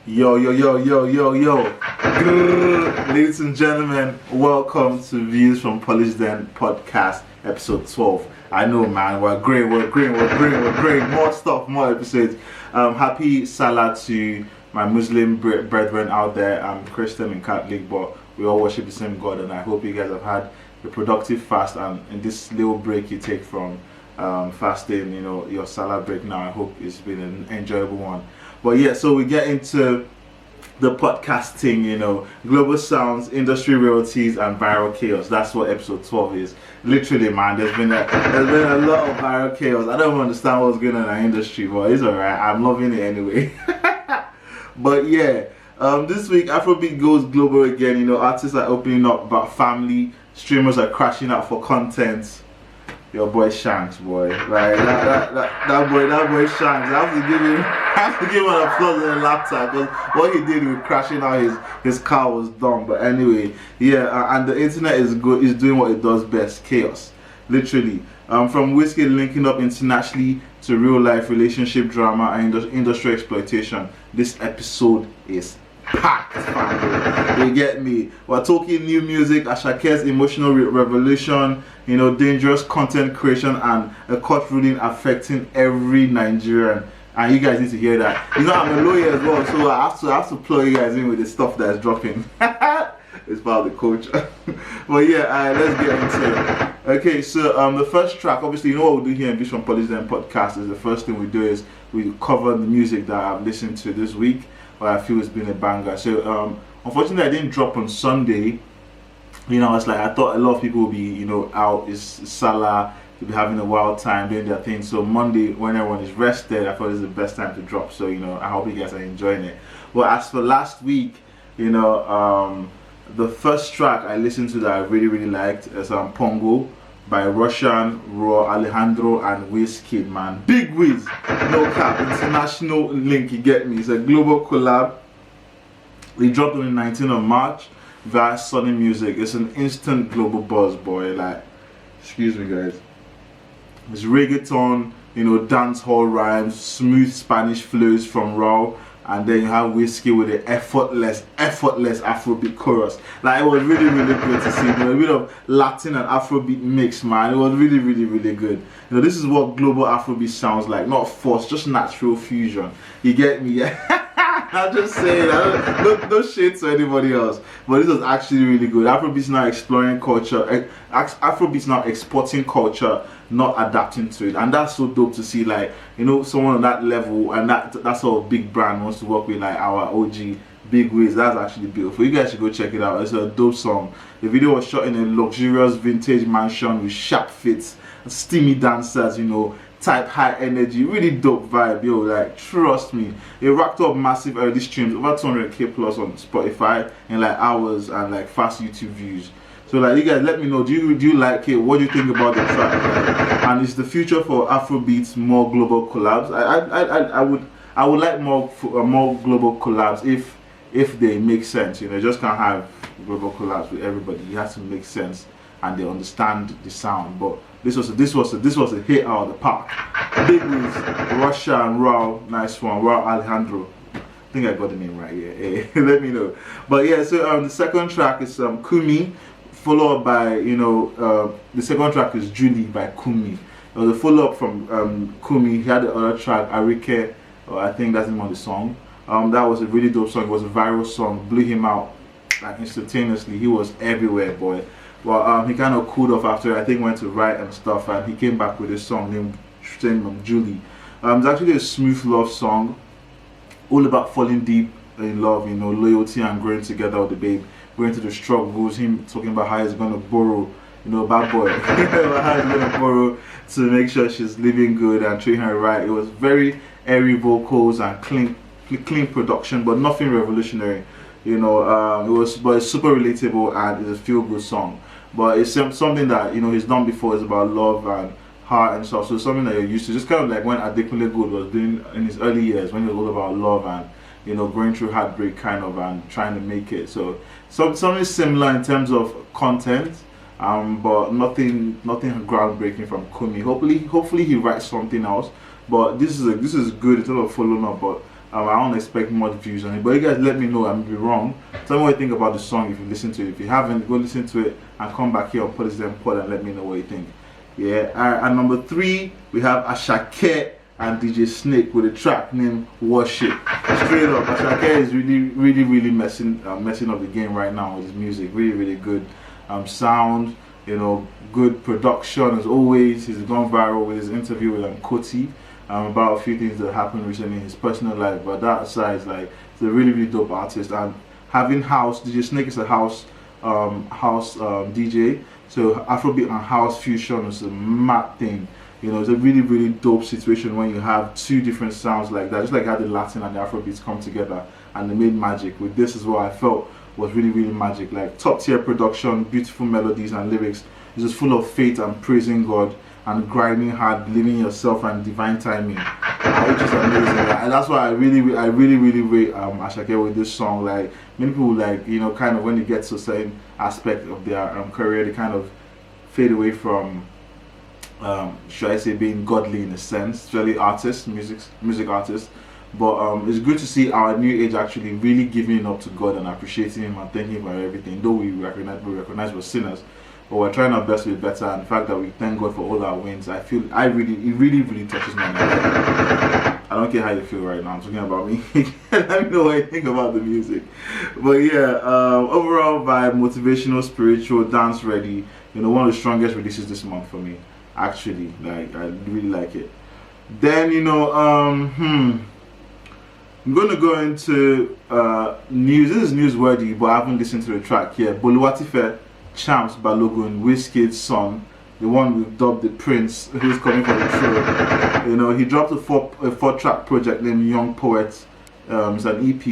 Yo, yo, yo, yo, yo, yo. Grrr. Ladies and gentlemen, welcome to Views from Pauly's Den podcast, episode 12. I know, man, we're great. More stuff, more episodes. Happy Salah to my Muslim brethren out there. I'm Christian and Catholic, but we all worship the same God, and I hope you guys have had a productive fast. And in this little break you take from fasting, your Salah break now, I hope it's been an enjoyable one. But yeah, so we get into the podcasting, global sounds, industry royalties, and viral chaos. That's what episode 12 is. Literally, man, there's been a lot of viral chaos. I don't understand what's going on in our industry, but it's alright. I'm loving it anyway. But yeah, this week Afrobeat goes global again. Artists are opening up about family, streamers are crashing out for content. Your boy Shanks, boy, like that boy Shanks. I have to give him an applause and a laughter because what he did with crashing out his car was dumb. But anyway, yeah, and the internet is doing what it does best, chaos, literally. From Wizkid linking up internationally to real life relationship drama and industry exploitation, this episode is packed, family. You get me? We're talking new music, Asake's emotional revolution, dangerous content creation, and a court ruling affecting every Nigerian. And you guys need to hear that. I'm a lawyer as well, so I have to plug you guys in with the stuff that's dropping. It's about the culture. But yeah, let's get into it. Okay, so the first track, obviously, what we do here in Views from Pauly's Den podcast is the first thing we do is we cover the music that I've listened to this week, but I feel it's been a banger. So unfortunately I didn't drop on Sunday. It's like I thought a lot of people would be out, it's Salah, to be having a wild time doing their thing. So Monday, when everyone is rested, I thought it's the best time to drop. So I hope you guys are enjoying it. Well, as for last week, the first track I listened to that I really liked is Pongo by Rvssian, Rauw, Alejandro, and Wizkid, man. Big Wiz, no cap, international link, you get me. It's a global collab. They dropped on the 19th of March via Sony Music. It's an instant global buzz, boy. Like, excuse me, guys. It's reggaeton, dance hall rhymes, smooth Spanish flows from Rauw. And then you have Wizkid with the effortless Afrobeat chorus. Like, it was really good to see. A bit of Latin and Afrobeat mix, man. It was really good. This is what global Afrobeat sounds like. Not forced, just natural fusion. You get me? Yeah. I'm just saying, no shade to anybody else. But this was actually really good. Afrobeat's now exploring culture. Afrobeat's now exporting culture, not adapting to it. And that's so dope to see, like, someone on that level and that sort of big brand wants to work with, like, our OG Big Wiz. That's actually beautiful. You guys should go check it out. It's a dope song. The video was shot in a luxurious vintage mansion with sharp fits, steamy dancers, type high energy, really dope vibe, like, trust me. It racked up massive early streams, over 200k plus on Spotify in like hours, and like fast YouTube views. So like, you guys let me know, do you like it? What do you think about the track? And is the future for Afrobeats more global collabs? I would like more global collabs if they make sense. You just can't have global collabs with everybody. It has to make sense and they understand the sound. But this was a hit out of the park. Big Wiz, Rvssian, Rauw, nice one. Rauw, Alejandro. I think I got the name right. Yeah. Let me know. But yeah, so the second track is Kunmie, followed by the second track is Julie by Kunmie. It was a follow up from Kunmie. He had the other track Arike, I think that's the name of the song. That was a really dope song. It was a viral song, blew him out like instantaneously. He was everywhere, boy. Well, he kind of cooled off after, I think, went to write and stuff, and he came back with a song named Julie. It's actually a smooth love song, all about falling deep in love, loyalty and growing together with the babe, going through the struggles, him talking about how he's going to borrow, bad boy, how he's going to borrow to make sure she's living good and treating her right. It was very airy vocals and clean production, but nothing revolutionary. But it's super relatable and it's a feel-good song. But it's something that he's done before. It's about love and heart and stuff. So it's something that you're used to. Just kind of like when Adekunle Gold was doing in his early years, when it was all about love and going through heartbreak kind of and trying to make it. So something similar in terms of content, but nothing groundbreaking from Kunmie. Hopefully he writes something else. But this is good. It's not a following up, but I don't expect much views on it, but you guys let me know. I may be wrong. Tell me what you think about the song if you listen to it. If you haven't, go listen to it and come back here on Paulys and Paul and let me know what you think. Yeah. At number 3, we have Asake and DJ Snake with a track named Worship. Straight up, Asake is really messing up the game right now with his music. Really good sound, you know, good production as always. He's gone viral with his interview with Koti about a few things that happened recently in his personal life. But that aside, like, he's a really dope artist. And having house, DJ Snake is a house DJ. So Afrobeat and house fusion is a mad thing. You know, it's a really dope situation when you have 2 different sounds like that. Just like how the Latin and the Afrobeats come together and they made magic. With this is what I felt was really magic. Like top tier production, beautiful melodies and lyrics. It's just full of faith and praising God and grinding hard, believing in yourself and divine timing, which is amazing. And that's why I really rate Asake with this song. Like many people, like, you know, kind of when they get to a certain aspect of their career, they kind of fade away from should I say being godly in a sense, especially artists, music artists. But it's good to see our new age actually really giving it up to God and appreciating Him and thanking Him for everything. Though we recognize we're sinners, but we're trying our best to be better. And the fact that we thank God for all our wins, I feel it really touches me. I don't care how you feel right now. I'm talking about me. Let me know what you think about the music. But yeah, overall vibe, motivational, spiritual, dance ready. You know, one of the strongest releases this month for me. Actually, like, I really like it. Then, you know, I'm gonna go into news. This is newsworthy, but I haven't listened to the track yet. Boluwatife, Champz, Balogun, Wizkid's son, the one we've dubbed the Prince, who's coming for the throne. You know, he dropped a 4-track project named Young Poet. It's an EP.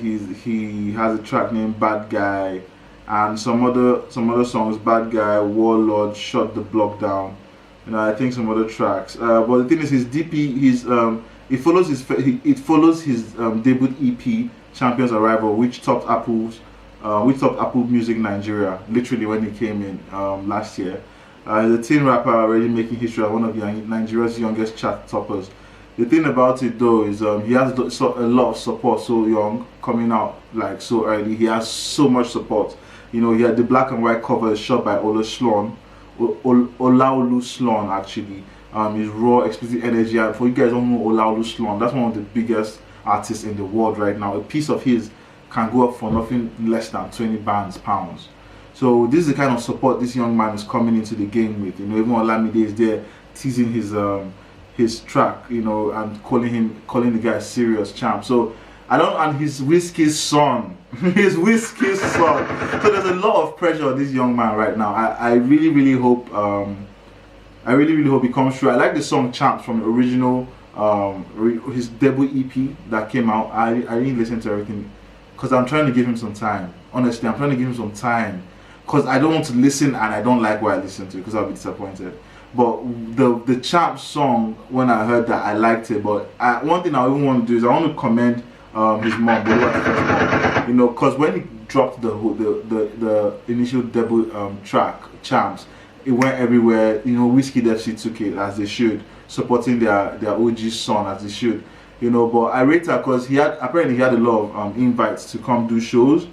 He has a track named Bad Guy, and some other songs, Bad Guy, Warlord, Shut the Block Down. You know, I think some other tracks. But the thing is, his DP, it follows his debut EP, Champions Arrival, which topped Apple Music Nigeria, literally when he came in last year. He's a teen rapper already making history as one of Nigeria's youngest chart toppers. The thing about it though is he has a lot of support so young, coming out like so early. He has so much support. You know, he had the black and white cover shot by Olaolu Sloan actually. His raw, explicit energy. And for you guys who don't know Olaolu Sloan, that's one of the biggest artists in the world right now. A piece of his can go up for nothing less than 20 pounds. So this is the kind of support this young man is coming into the game with. You know, even Olamide is there teasing his track, you know, and calling the guy serious champ. So and his Wizkid's son. His Wizkid's son. So there's a lot of pressure on this young man right now. I really hope he comes through. I like the song Champz from the original his debut EP that came out. I didn't listen to everything because I'm trying to give him some time. Honestly, I'm trying to give him some time because I don't want to listen and I don't like what I listen to because I'll be disappointed. But the Champz song, when I heard that, I liked it. But one thing I even want to do is I want to commend his mom, you know, because when he dropped the initial debut track Champz, it went everywhere. You know, Wizkid FC took it as they should, supporting their OG son as they should. You know, but I rate her because apparently he had a lot of invites to come do shows,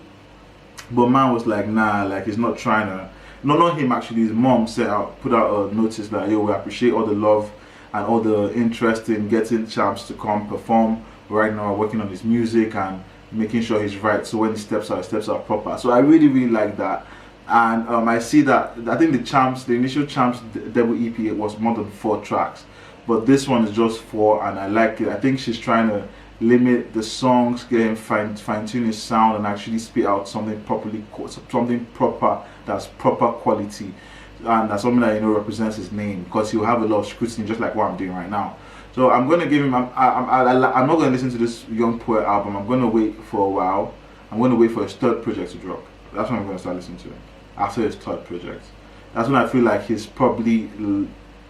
but man was like, nah, like he's not trying to. No, not him actually. His mom put out a notice that, yo, we appreciate all the love and all the interest in getting Champz to come perform. Right now, working on his music and making sure he's right. So when he steps out proper. So I really like that. And I see that I think the initial Champz debut EP was more than 4 tracks, but this one is just 4, and I like it. I think she's trying to limit the songs, get him fine-tune his sound, and actually spit out something proper that's proper quality, and that's something that, you know, represents his name, because he'll have a lot of scrutiny just like what I'm doing right now. So I'm gonna give him. I'm not gonna listen to this Young Poet album. I'm gonna wait for a while. I'm gonna wait for his 3rd project to drop. That's when I'm gonna start listening to it. After his 3rd project, that's when I feel like he's probably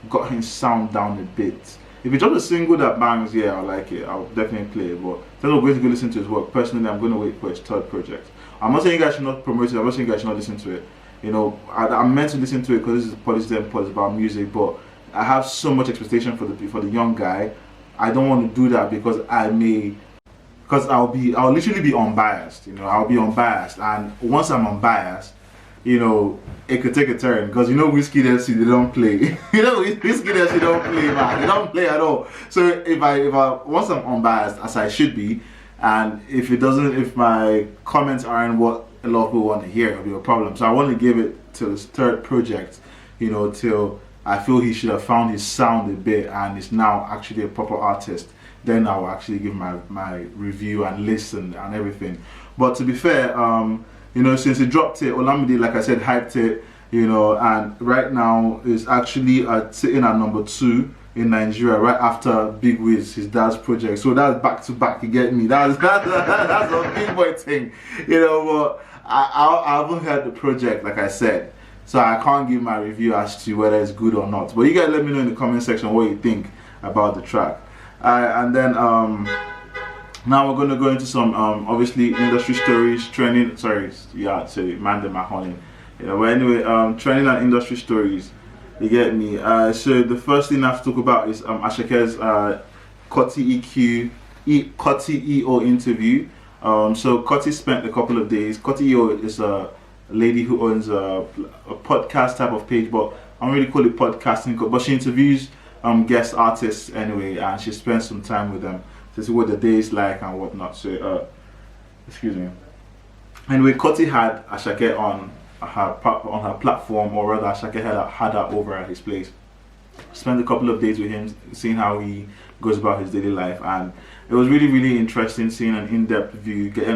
got his sound down a bit. If he drops a single that bangs, yeah, I like it. I'll definitely play it. But instead of going to go listen to his work, personally, I'm gonna wait for his 3rd project. I'm not saying you guys should not promote it. I'm not saying you guys should not listen to it. You know, I'm meant to listen to it because this is Paulys about music, but I have so much expectation for the young guy. I don't want to do that because I'll literally be unbiased. You know, I'll be unbiased, and once I'm unbiased, you know, it could take a turn, because you know Wizkid FC, they don't play. You know Wizkid FC don't play, man. They don't play at all. So if I once I'm unbiased, as I should be, and if my comments aren't what a lot of people want to hear, it'll be a problem. So I want to give it to his third project, you know, till I feel he should have found his sound a bit and is now actually a proper artist. Then I'll actually give my review and listen and everything. But to be fair, you know, since he dropped it, Olamide, like I said, hyped it, you know, and right now is actually sitting at number 2 in Nigeria, right after Big Wiz, his dad's project. So that's back to back, you get me? That's a big boy thing, you know. But I haven't heard the project, like I said, so I can't give my review as to whether it's good or not. But you guys let me know in the comment section what you think about the track. And then now we're going to go into some obviously industry stories, trending. Sorry, Mandem Mahoney. Yeah, but anyway, trending and industry stories. You get me? So the first thing I have to talk about is Asake's Kotti EO interview. So Kotti spent a couple of days. Kotti EO is a lady who owns a podcast type of page, but I don't really call it podcasting, but she interviews guest artists anyway, and she spends some time with them to see what the day is like and whatnot. So excuse me. Anyway, Kotti had Asake on her platform, or rather Asake had her over at his place. Spent a couple of days with him, seeing how he goes about his daily life, and it was really interesting seeing getting an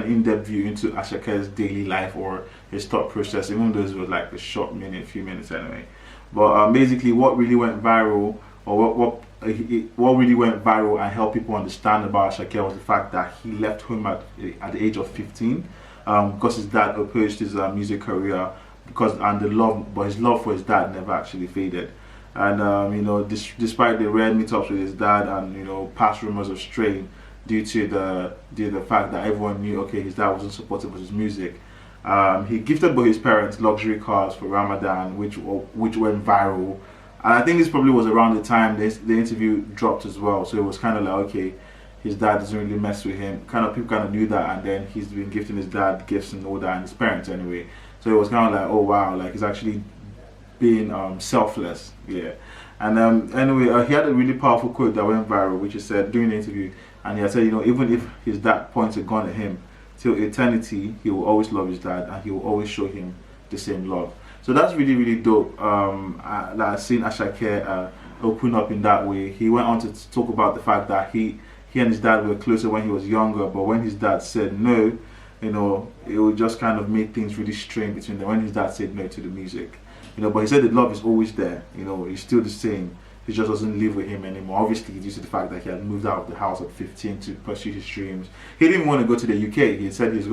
in-depth view into Asake's daily life or his thought process, even though it was like a few minutes anyway. But basically, what really went viral, or what really went viral and helped people understand about Asake was the fact that he left home at the age of 15 because his dad opposed his music career, but his love for his dad never actually faded. And you know, despite the rare meetups with his dad and, you know, past rumors of strain due to the fact that everyone knew, okay, his dad wasn't supportive of his music, he gifted both his parents luxury cars for Ramadan, which went viral. And I think this probably was around the time the interview dropped as well. So it was kind of like, okay, his dad doesn't really mess with him. People kind of knew that, and then he's been gifting his dad gifts and all that, and his parents anyway. So it was kind of like, oh wow, like he's actually being selfless, yeah. And anyway, he had a really powerful quote that went viral, which he said during the interview, and he had said, you know, even if his dad points a gun at him, till eternity, he will always love his dad, and he will always show him the same love. So that's really dope. That I've seen Asake open up in that way. He went on to talk about the fact that he and his dad were closer when he was younger, but when his dad said no, you know, it would just kind of make things really strained between them when his dad said no to the music. You know, but he said the love is always there. You know, he's still the same. He just doesn't live with him anymore. Obviously, due to the fact that he had moved out of the house at 15 to pursue his dreams. He didn't even want to go to the UK. He said his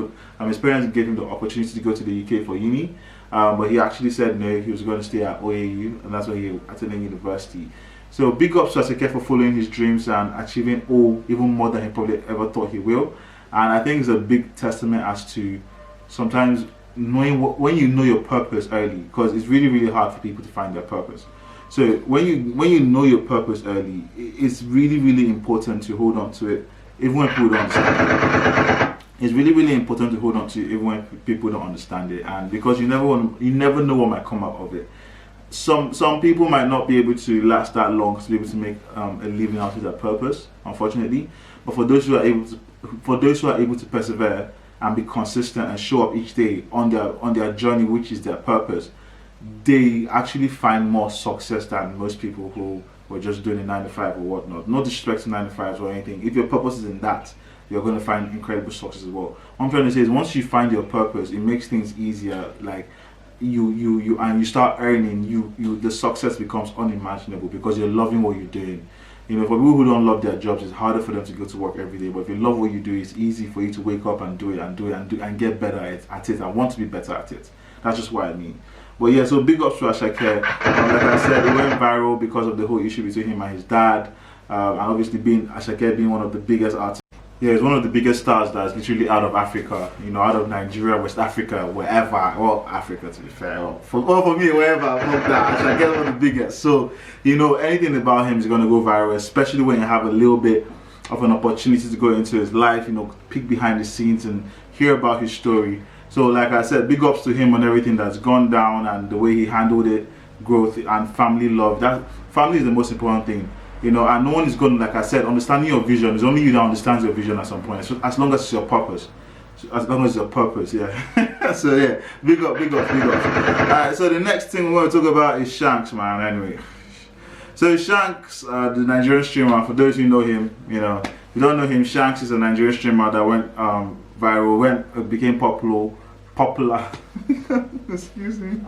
parents gave him the opportunity to go to the UK for uni, but he actually said no. He was going to stay at OAU, and that's why he attended university. So big ups to Asake for following his dreams and achieving even more than he probably ever thought he will. And I think it's a big testament as to sometimes knowing when you know your purpose early, because it's really hard for people to find their purpose. So when you know your purpose early, it's really important to hold on to it, even when people don't understand it. It's really important to hold on to it, even when people don't understand it, and because you never know what might come out of it. Some people might not be able to last that long to be able to make a living out of their purpose, unfortunately. But for those who are able to persevere and be consistent and show up each day on their journey, which is their purpose, they actually find more success than most people who were just doing a 9 to 5 or whatnot. No disrespect to 9 to 5s or anything. If your purpose is in that, you're going to find incredible success as well. What I'm trying to say is, once you find your purpose, it makes things easier. Like you start earning, the success becomes unimaginable because you're loving what you're doing. You know, for people who don't love their jobs, it's harder for them to go to work every day. But if you love what you do, it's easy for you to wake up and do it and get better at it and want to be better at it. That's just what I mean. But yeah, so big ups to Asake. Like I said, it went viral because of the whole issue between him and his dad, and obviously Asake being one of the biggest artists. Yeah, he's one of the biggest stars that's literally out of Africa, you know, out of Nigeria, West Africa, wherever. Well, Africa to be fair. For me, wherever, fuck that. I shall get one of the biggest. So, you know, anything about him is going to go viral, especially when you have a little bit of an opportunity to go into his life, you know, peek behind the scenes and hear about his story. So, like I said, big ups to him on everything that's gone down and the way he handled it, growth and family love. That family is the most important thing. You know, and no one is going to, like I said, understanding your vision. It's only you that understands your vision at some point. So as long as it's your purpose. As long as it's your purpose, yeah. So yeah, big up, big up, big up. Alright, so the next thing we want to talk about is Shank, man, anyway. So Shank's the Nigerian streamer. For those who know him, you know, if you don't know him, Shank is a Nigerian streamer that went viral, became popular. Excuse me.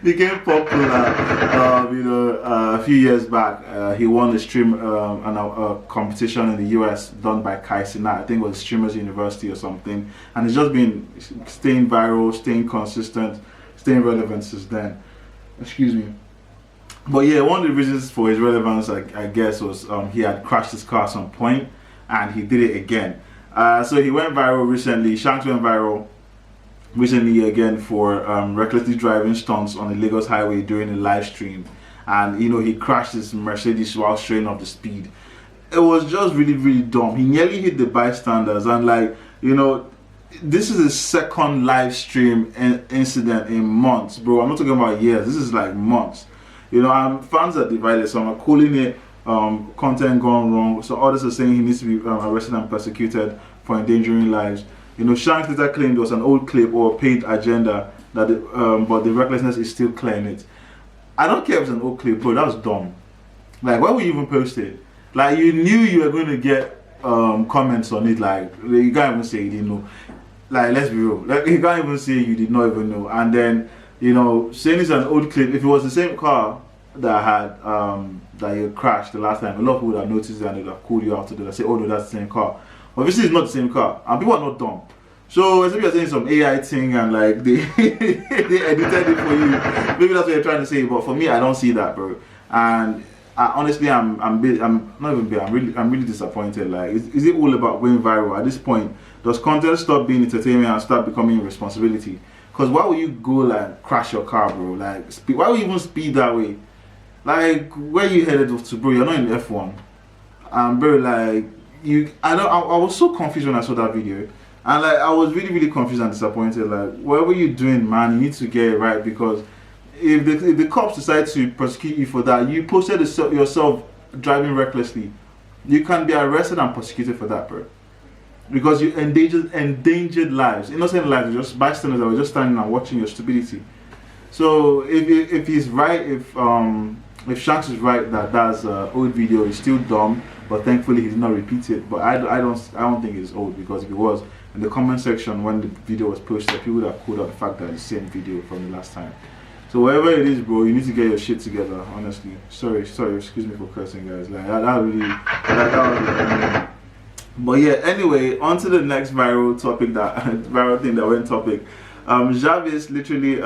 Became popular, you know, a few years back. He won the stream a competition in the US done by Kaisina. I think it was Streamers University or something. And it's just been staying viral, staying consistent, staying relevant since then. Excuse me. But yeah, one of the reasons for his relevance, I guess, was he had crashed his car at some point, and he did it again. So he went viral recently. Shank went viral recently again for recklessly driving stunts on the Lagos highway during a live stream, and you know, he crashed his Mercedes while showing off the speed. It was just really dumb. He nearly hit the bystanders, and like, you know, this is his second live stream incident in months, bro. I'm not talking about years. This is like months. You know, fans are divided. Some are calling it content gone wrong. So others are saying he needs to be arrested and persecuted for endangering lives. You know, Shank later claimed it was an old clip or a paid agenda, that but the recklessness is still clearing it. I don't care if it's an old clip, bro. That was dumb. Like, why would you even post it? Like, you knew you were going to get comments on it. Like, you can't even say you didn't know. Like, let's be real. Like, you can't even say you did not even know. And then, you know, saying it's an old clip. If it was the same car that had that you crashed the last time, a lot of people would have noticed it and they would have called you out to do that. Say, oh no, that's the same car. Obviously, it's not the same car, and people are not dumb. So, as if you're saying some AI thing and like they they edited it for you, maybe that's what you're trying to say. But for me, I don't see that, bro. And honestly, I'm not even bit. I'm really disappointed. Like, is it all about going viral at this point? Does content stop being entertainment and start becoming a responsibility? Because why would you go like crash your car, bro? Like, why would you even speed that way? Like, where you headed to, bro? You're not in F1, bro. Like. I was so confused when I saw that video, and like I was really confused and disappointed. Like, what were you doing, man? You need to get it right, because if the cops decide to prosecute you for that, you posted yourself driving recklessly, you can be arrested and prosecuted for that, bro, because you endangered lives, innocent lives, just bystanders that were just standing and watching your stupidity. So if he's right, if Shanks is right that that's old video, is still dumb, but thankfully he did not repeat it. But I don't think it's old, because if it was, in the comment section when the video was posted, people would have called out the fact that it's the same video from the last time. So whatever it is, bro, you need to get your shit together. Honestly, sorry, excuse me for cursing, guys. Like that really. But yeah, anyway, on to the next viral topic, viral thing that went topic. Jarvis literally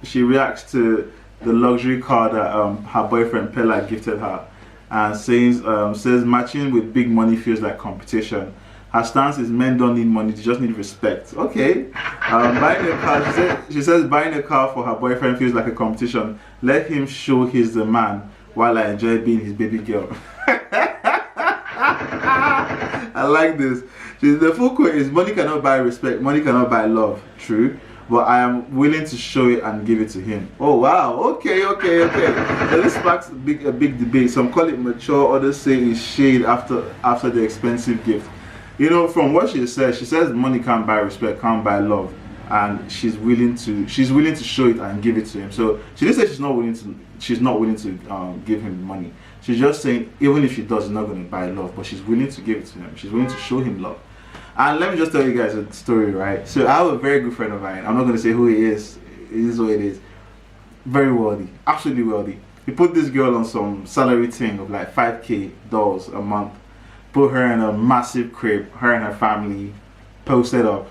she reacts to the luxury car that her boyfriend Peller gifted her, and says matching with big money feels like competition. Her stance is men don't need money, they just need respect. Okay. Buying a car, she says buying a car for her boyfriend feels like a competition. Let him show he's the man while I enjoy being his baby girl. I like this. The full quote is, money cannot buy respect, money cannot buy love. True. But I am willing to show it and give it to him. Oh wow, okay. So this sparks a big debate. Some call it mature, others say it's shade after the expensive gift. You know, from what she says money can't buy respect, can't buy love, and she's willing to show it and give it to him. So she didn't say she's not willing to give him money. She's just saying even if she does, it's not going to buy love, but she's willing to give it to him. She's willing to show him love. And let me just tell you guys a story, right? So I have a very good friend of mine. I'm not going to say who he is. It is what it is. Very wealthy, absolutely wealthy. He put this girl on some salary thing of like $5K a month. Put her in a massive crib, her and her family, posted up.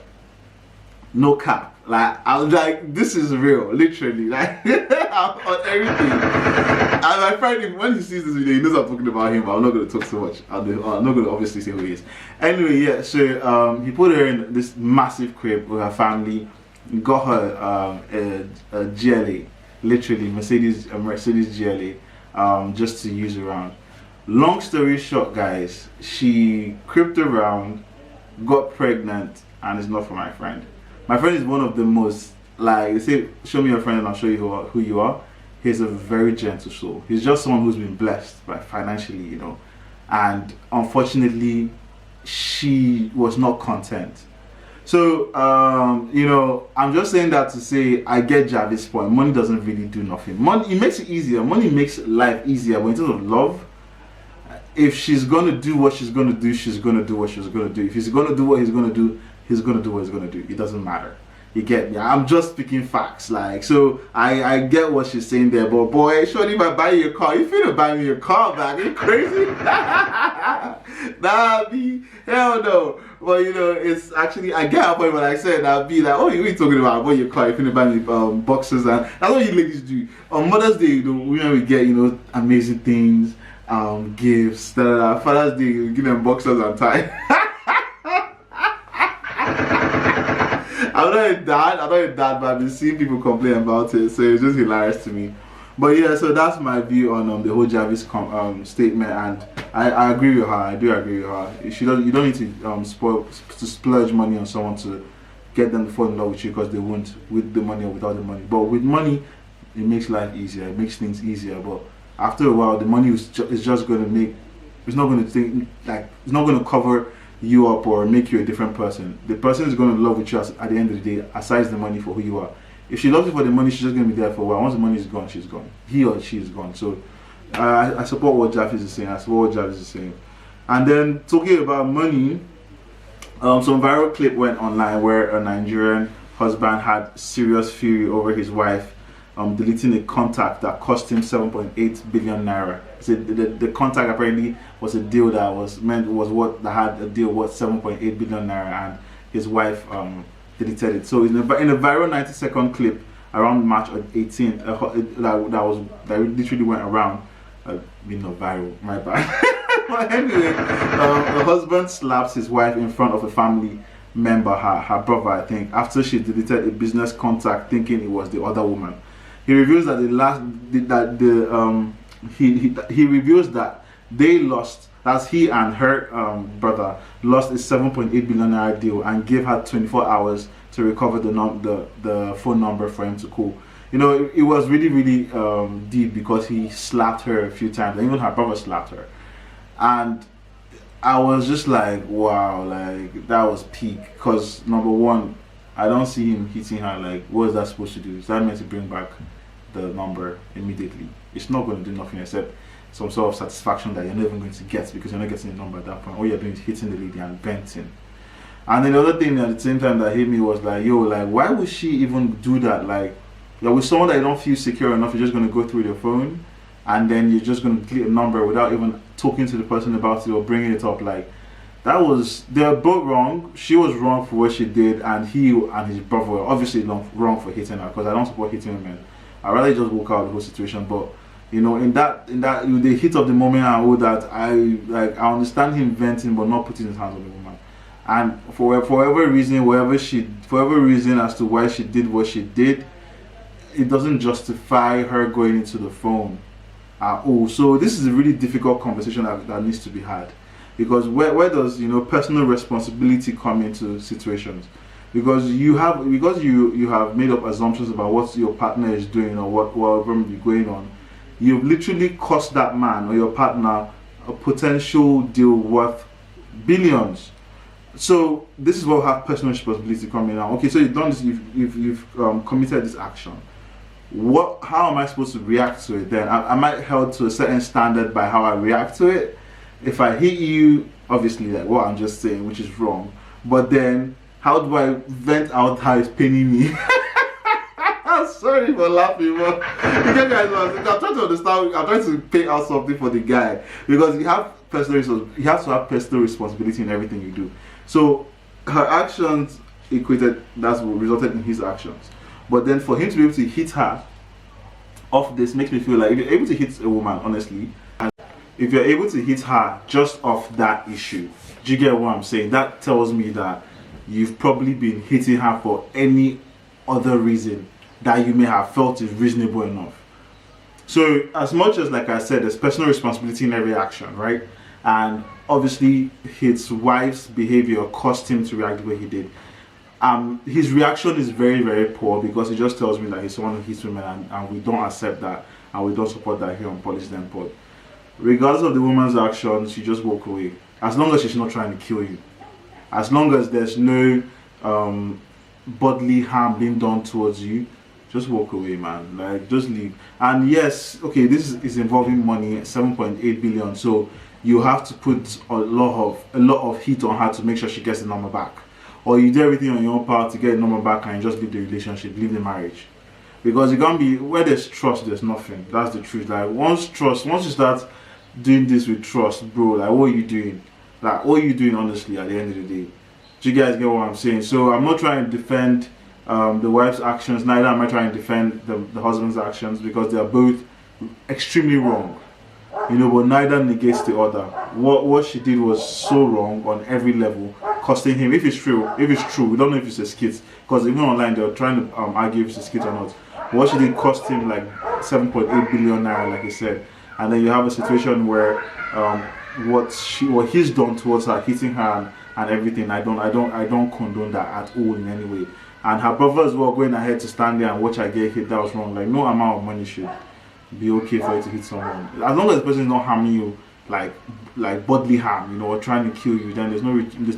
No cap. Like, I was like, this is real, literally. Like, on everything. my friend, when he sees this video, he knows I'm talking about him, but I'm not going to talk so much. I'm not going to obviously say who he is. Anyway, yeah, so he put her in this massive crib with her family, got her a GLA, literally a Mercedes GLA, just to use around. Long story short, guys, she creeped around, got pregnant, and it's not for my friend. My friend is one of the most, like, they say, show me your friend and I'll show you who you are. He's a very gentle soul. He's just someone who's been blessed by financially, you know. And unfortunately, she was not content. So, you know, I'm just saying that to say, I get Jarvis' point. Money doesn't really do nothing. Money, it makes it easier. Money makes life easier. But in terms of love, if she's going to do what she's going to do, she's going to do what she's going to do. If he's going to do what he's going to do, he's going to do what he's going to do. It doesn't matter. You get me? I'm just speaking facts. Like, so I get what she's saying there. But boy, shorty might buy you a car. You finna buy me a car back? Are you crazy? Nah, be hell no. But you know, it's actually, I get a point when I said I'll be like, oh, you ain't talking about your car. You finna buy me boxes, and that's what you ladies do. On Mother's Day, you know, we get, you know, amazing things, gifts. Father's Day, you give them boxers and tie. I'm not a dad, but I've been seeing people complain about it, so it's just hilarious to me. But yeah, so that's my view on the whole Jarvis statement, and I agree with her. I do agree with her. You don't need to splurge money on someone to get them to fall in love with you, because they won't with the money or without the money. But with money, it makes life easier. It makes things easier. But after a while, the money is just going to make. It's not going to think like it's not going to cover you up or make you a different person. The person is going to love with you at the end of the day, aside the money for who you are. If she loves you for the money, she's just going to be there for a while. Once the money is gone, she's gone. He or she is gone. So I support what Jarvis is saying. And then talking about money, some viral clip went online where a Nigerian husband had serious fury over his wife deleting a contact that cost him 7.8 billion naira. So the contact apparently was a deal that that had a deal worth 7.8 billion naira, and his wife deleted it. So in a viral 90-second clip around March 18th, that literally went around, viral, my bad. But anyway, the husband slaps his wife in front of a family member, her brother, I think, after she deleted a business contact thinking it was the other woman. He reveals that he reveals that they lost, as he and her brother lost a 7.8 billion naira deal, and gave her 24 hours to recover the phone number for him to call. You know, it was really deep, because he slapped her a few times, and even her brother slapped her. And I was just like, wow, like that was peak. Because number one, I don't see him hitting her. Like, what is that supposed to do? Is that meant to bring back the number immediately? It's not going to do nothing except some sort of satisfaction that you're never going to get, because you're not getting the number at that point. All you're doing is hitting the lady and venting. And then the other thing at the same time that hit me was like, yo, like, why would she even do that? Like, you're with someone that you don't feel secure enough, you're just going to go through your phone, and then you're just going to delete a number without even talking to the person about it or bringing it up. Like, they're both wrong. She was wrong for what she did, and he and his brother were obviously wrong for hitting her, because I don't support hitting women. I'd rather just walk out of the whole situation. But you know, in that the heat of the moment and all that, I understand him venting but not putting his hands on the woman. And for whatever reason as to why she did what she did, it doesn't justify her going into the phone at all. So this is a really difficult conversation that needs to be had, because where does, you know, personal responsibility come into situations? Because you have made up assumptions about what your partner is doing or whatever may be going on. You've literally cost that man or your partner a potential deal worth billions. So this is what have personal responsibility coming out. Okay, so you've done this, you've committed this action. How am I supposed to react to it then? Am I held to a certain standard by how I react to it? If I hit you, obviously, like what I'm just saying, which is wrong. But then, how do I vent out how it's paining me? Sorry for laughing, but you guys, I'm trying to understand. I'm trying to pay out something for the guy, because you have to have personal responsibility in everything you do. So her actions equated, that's what resulted in his actions. But then for him to be able to hit her off this makes me feel like if you're able to hit a woman, honestly, and if you're able to hit her just off that issue, do you get what I'm saying? That tells me that you've probably been hitting her for any other reason that you may have felt is reasonable enough. So as much as, like I said, there's personal responsibility in every action, right? And obviously his wife's behavior caused him to react the way he did. His reaction is very, very poor, because it just tells me that he's someone who hits women, and we don't accept that, and we don't support that here on Paulys Then Pod. Regardless of the woman's actions, you just walk away. As long as she's not trying to kill you. As long as there's no bodily harm being done towards you, just walk away, man. Like, just leave. And yes, okay, this is involving money, 7.8 billion. So you have to put a lot of heat on her to make sure she gets the number back. Or you do everything on your own part to get the number back, and you just leave the relationship, leave the marriage. Because it's gonna be, where there's trust, there's nothing. That's the truth. Like, once you start doing this with trust, bro, like, what are you doing? Like, what are you doing, honestly, at the end of the day? Do you guys get what I'm saying? So I'm not trying to defend the wife's actions, neither am I trying to defend the husband's actions, because they are both extremely wrong. You know, but neither negates the other. What she did was so wrong on every level, costing him, if it's true, we don't know if it's a skit, because even online they're trying to argue if it's a skit or not. But what she did cost him like 7.8 billion naira, like I said. And then you have a situation where what he's done towards her, hitting her and everything, I don't condone that at all in any way. And her brother as well, going ahead to stand there and watch her get hit, that was wrong. Like, no amount of money should be okay for you to hit someone. As long as the person is not harming you, like bodily harm, you know, or trying to kill you, then there's no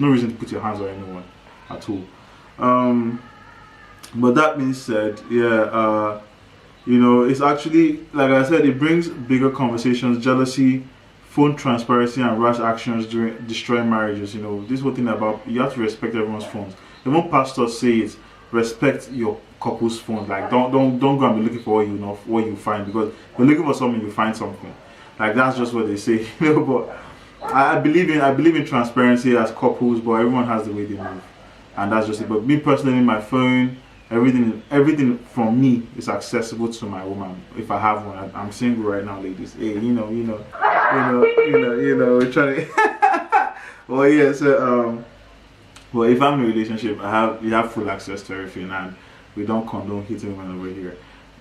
reason to put your hands on anyone at all. But that being said, yeah, you know, it's actually, like I said, it brings bigger conversations, jealousy, phone transparency, and rash actions during destroying marriages. You know, this whole thing about, you have to respect everyone's phones. Even pastors say it, respect your couple's phone. Like, don't go and be looking for what you find, because if you're looking for something, you find something. Like, that's just what they say, you know. But I believe in transparency as couples, but everyone has the way they move, and that's just it. But me personally, my phone, everything from me is accessible to my woman if I have one. I'm single right now, ladies. Hey, you know, we're trying to. Well, yeah. So well, if I'm in a relationship, you have full access to everything, and we don't condone hitting women over here.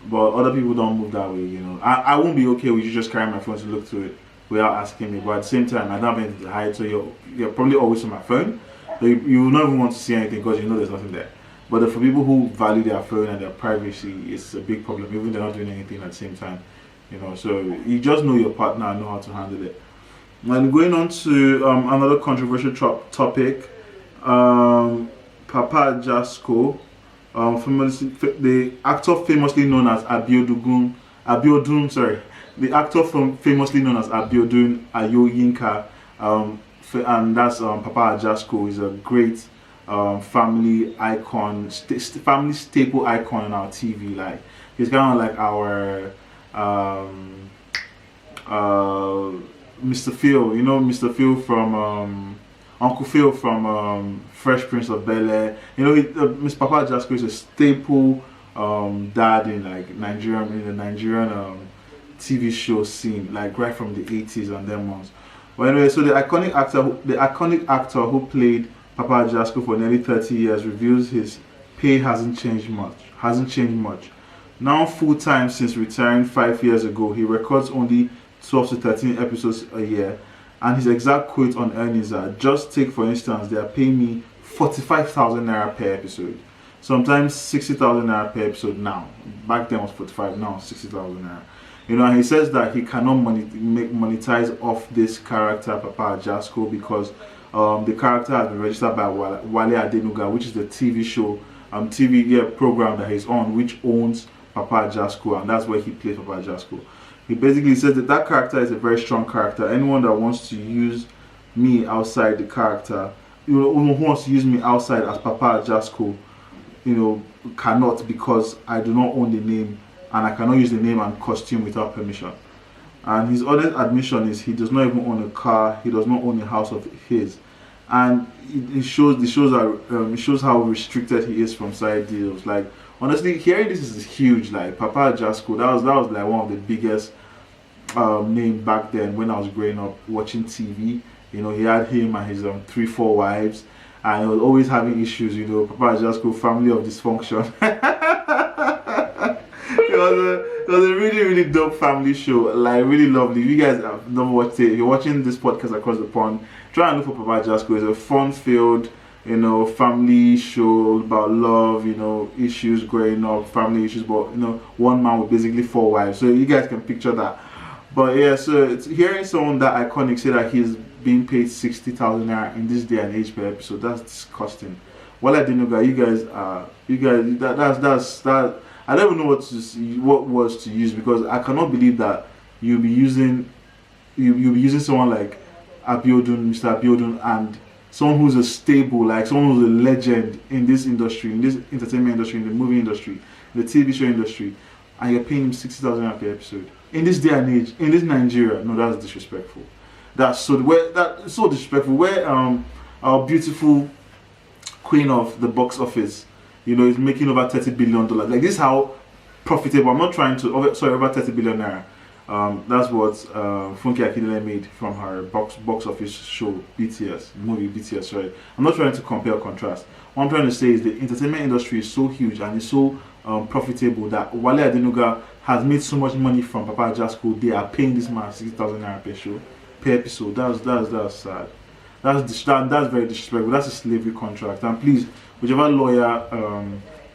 But other people don't move that way, you know. I won't be okay with you just carrying my phone to look through it without asking me. But at the same time, I don't have anything to hide, so you're probably always on my phone. So you will not even want to see anything because you know there's nothing there. But for people who value their phone and their privacy, it's a big problem, even they're not doing anything at the same time, you know. So you just know your partner and know how to handle it. And going on to another controversial topic, Papa Ajasco, the actor famously known as Abiodun, the actor famously known as Abiodun Ayoyinka, and that's Papa Ajasco, is a great family icon, family staple icon on our TV. Like, he's kind of like our Mr. Phil, you know, Mr. Phil from Uncle Phil from Fresh Prince of Bel-Air. You know, Mr. Papa Ajasco is a staple dad in like the Nigerian TV show scene, like right from the 80s and them ones. But anyway, so the iconic actor who played Papa Ajasco for nearly 30 years reveals his pay hasn't changed much. Now full-time since retiring 5 years ago, he records only 12 to 13 episodes a year, and his exact quote on earnings are, just take for instance, they are paying me 45,000 naira per episode. Sometimes 60,000 naira per episode now. Back then was 45, now 60,000 naira. You know, and he says that he cannot monetize off this character, Papa Ajasco, because the character has been registered by Wale Adenuga, which is the TV show, program that he's on, which owns Papa Ajasco, and that's where he plays Papa Ajasco. He basically says that character is a very strong character. Anyone that wants to use me outside the character, you know, who wants to use me outside as Papa Ajasco, you know, cannot, because I do not own the name, and I cannot use the name and costume without permission. And his honest admission is he does not even own a car, he does not own a house of his, and it shows how restricted he is from side deals. Like, honestly, hearing this is huge. Like Papa Ajasco, that was like one of the biggest name back then when I was growing up watching TV. You know, he had him and his 3-4 wives, and he was always having issues. You know, Papa Ajasco, family of dysfunction. It was a really, really dope family show. Like really lovely. If you guys have never watched it, if you're watching this podcast across the pond, try and look for Papa Ajasco. It's a fun-filled, you know, family show about love, you know, issues growing up, family issues. But you know, one man with basically 4 wives. So you guys can picture that. But yeah, so it's hearing someone that iconic say that he's being paid 60,000 naira in this day and age per episode, that's disgusting. Well, I didn't know, guys. You guys, that's I don't even know what words to use, because I cannot believe that you'll be using someone like Mr. Abiodun, and someone who's a stable, like someone who's a legend in this industry, in this entertainment industry, in the movie industry, the TV show industry, and you're paying him 60,000 naira per episode. In this day and age, in this Nigeria, no, that's disrespectful. That's so disrespectful. Where our beautiful queen of the box office, you know, is making over $30 billion. Like this is how profitable. I'm not trying to over 30 billion naira. That's what Funke Akindele made from her box office show movie BTS. Sorry, I'm not trying to compare or contrast. What I'm trying to say is the entertainment industry is so huge and it's so profitable that Wale Adenuga has made so much money from Papa Ajasco. They are paying this man 60,000 naira per episode. That's sad. That's very disrespectful. That's a slavery contract. And please, whichever lawyer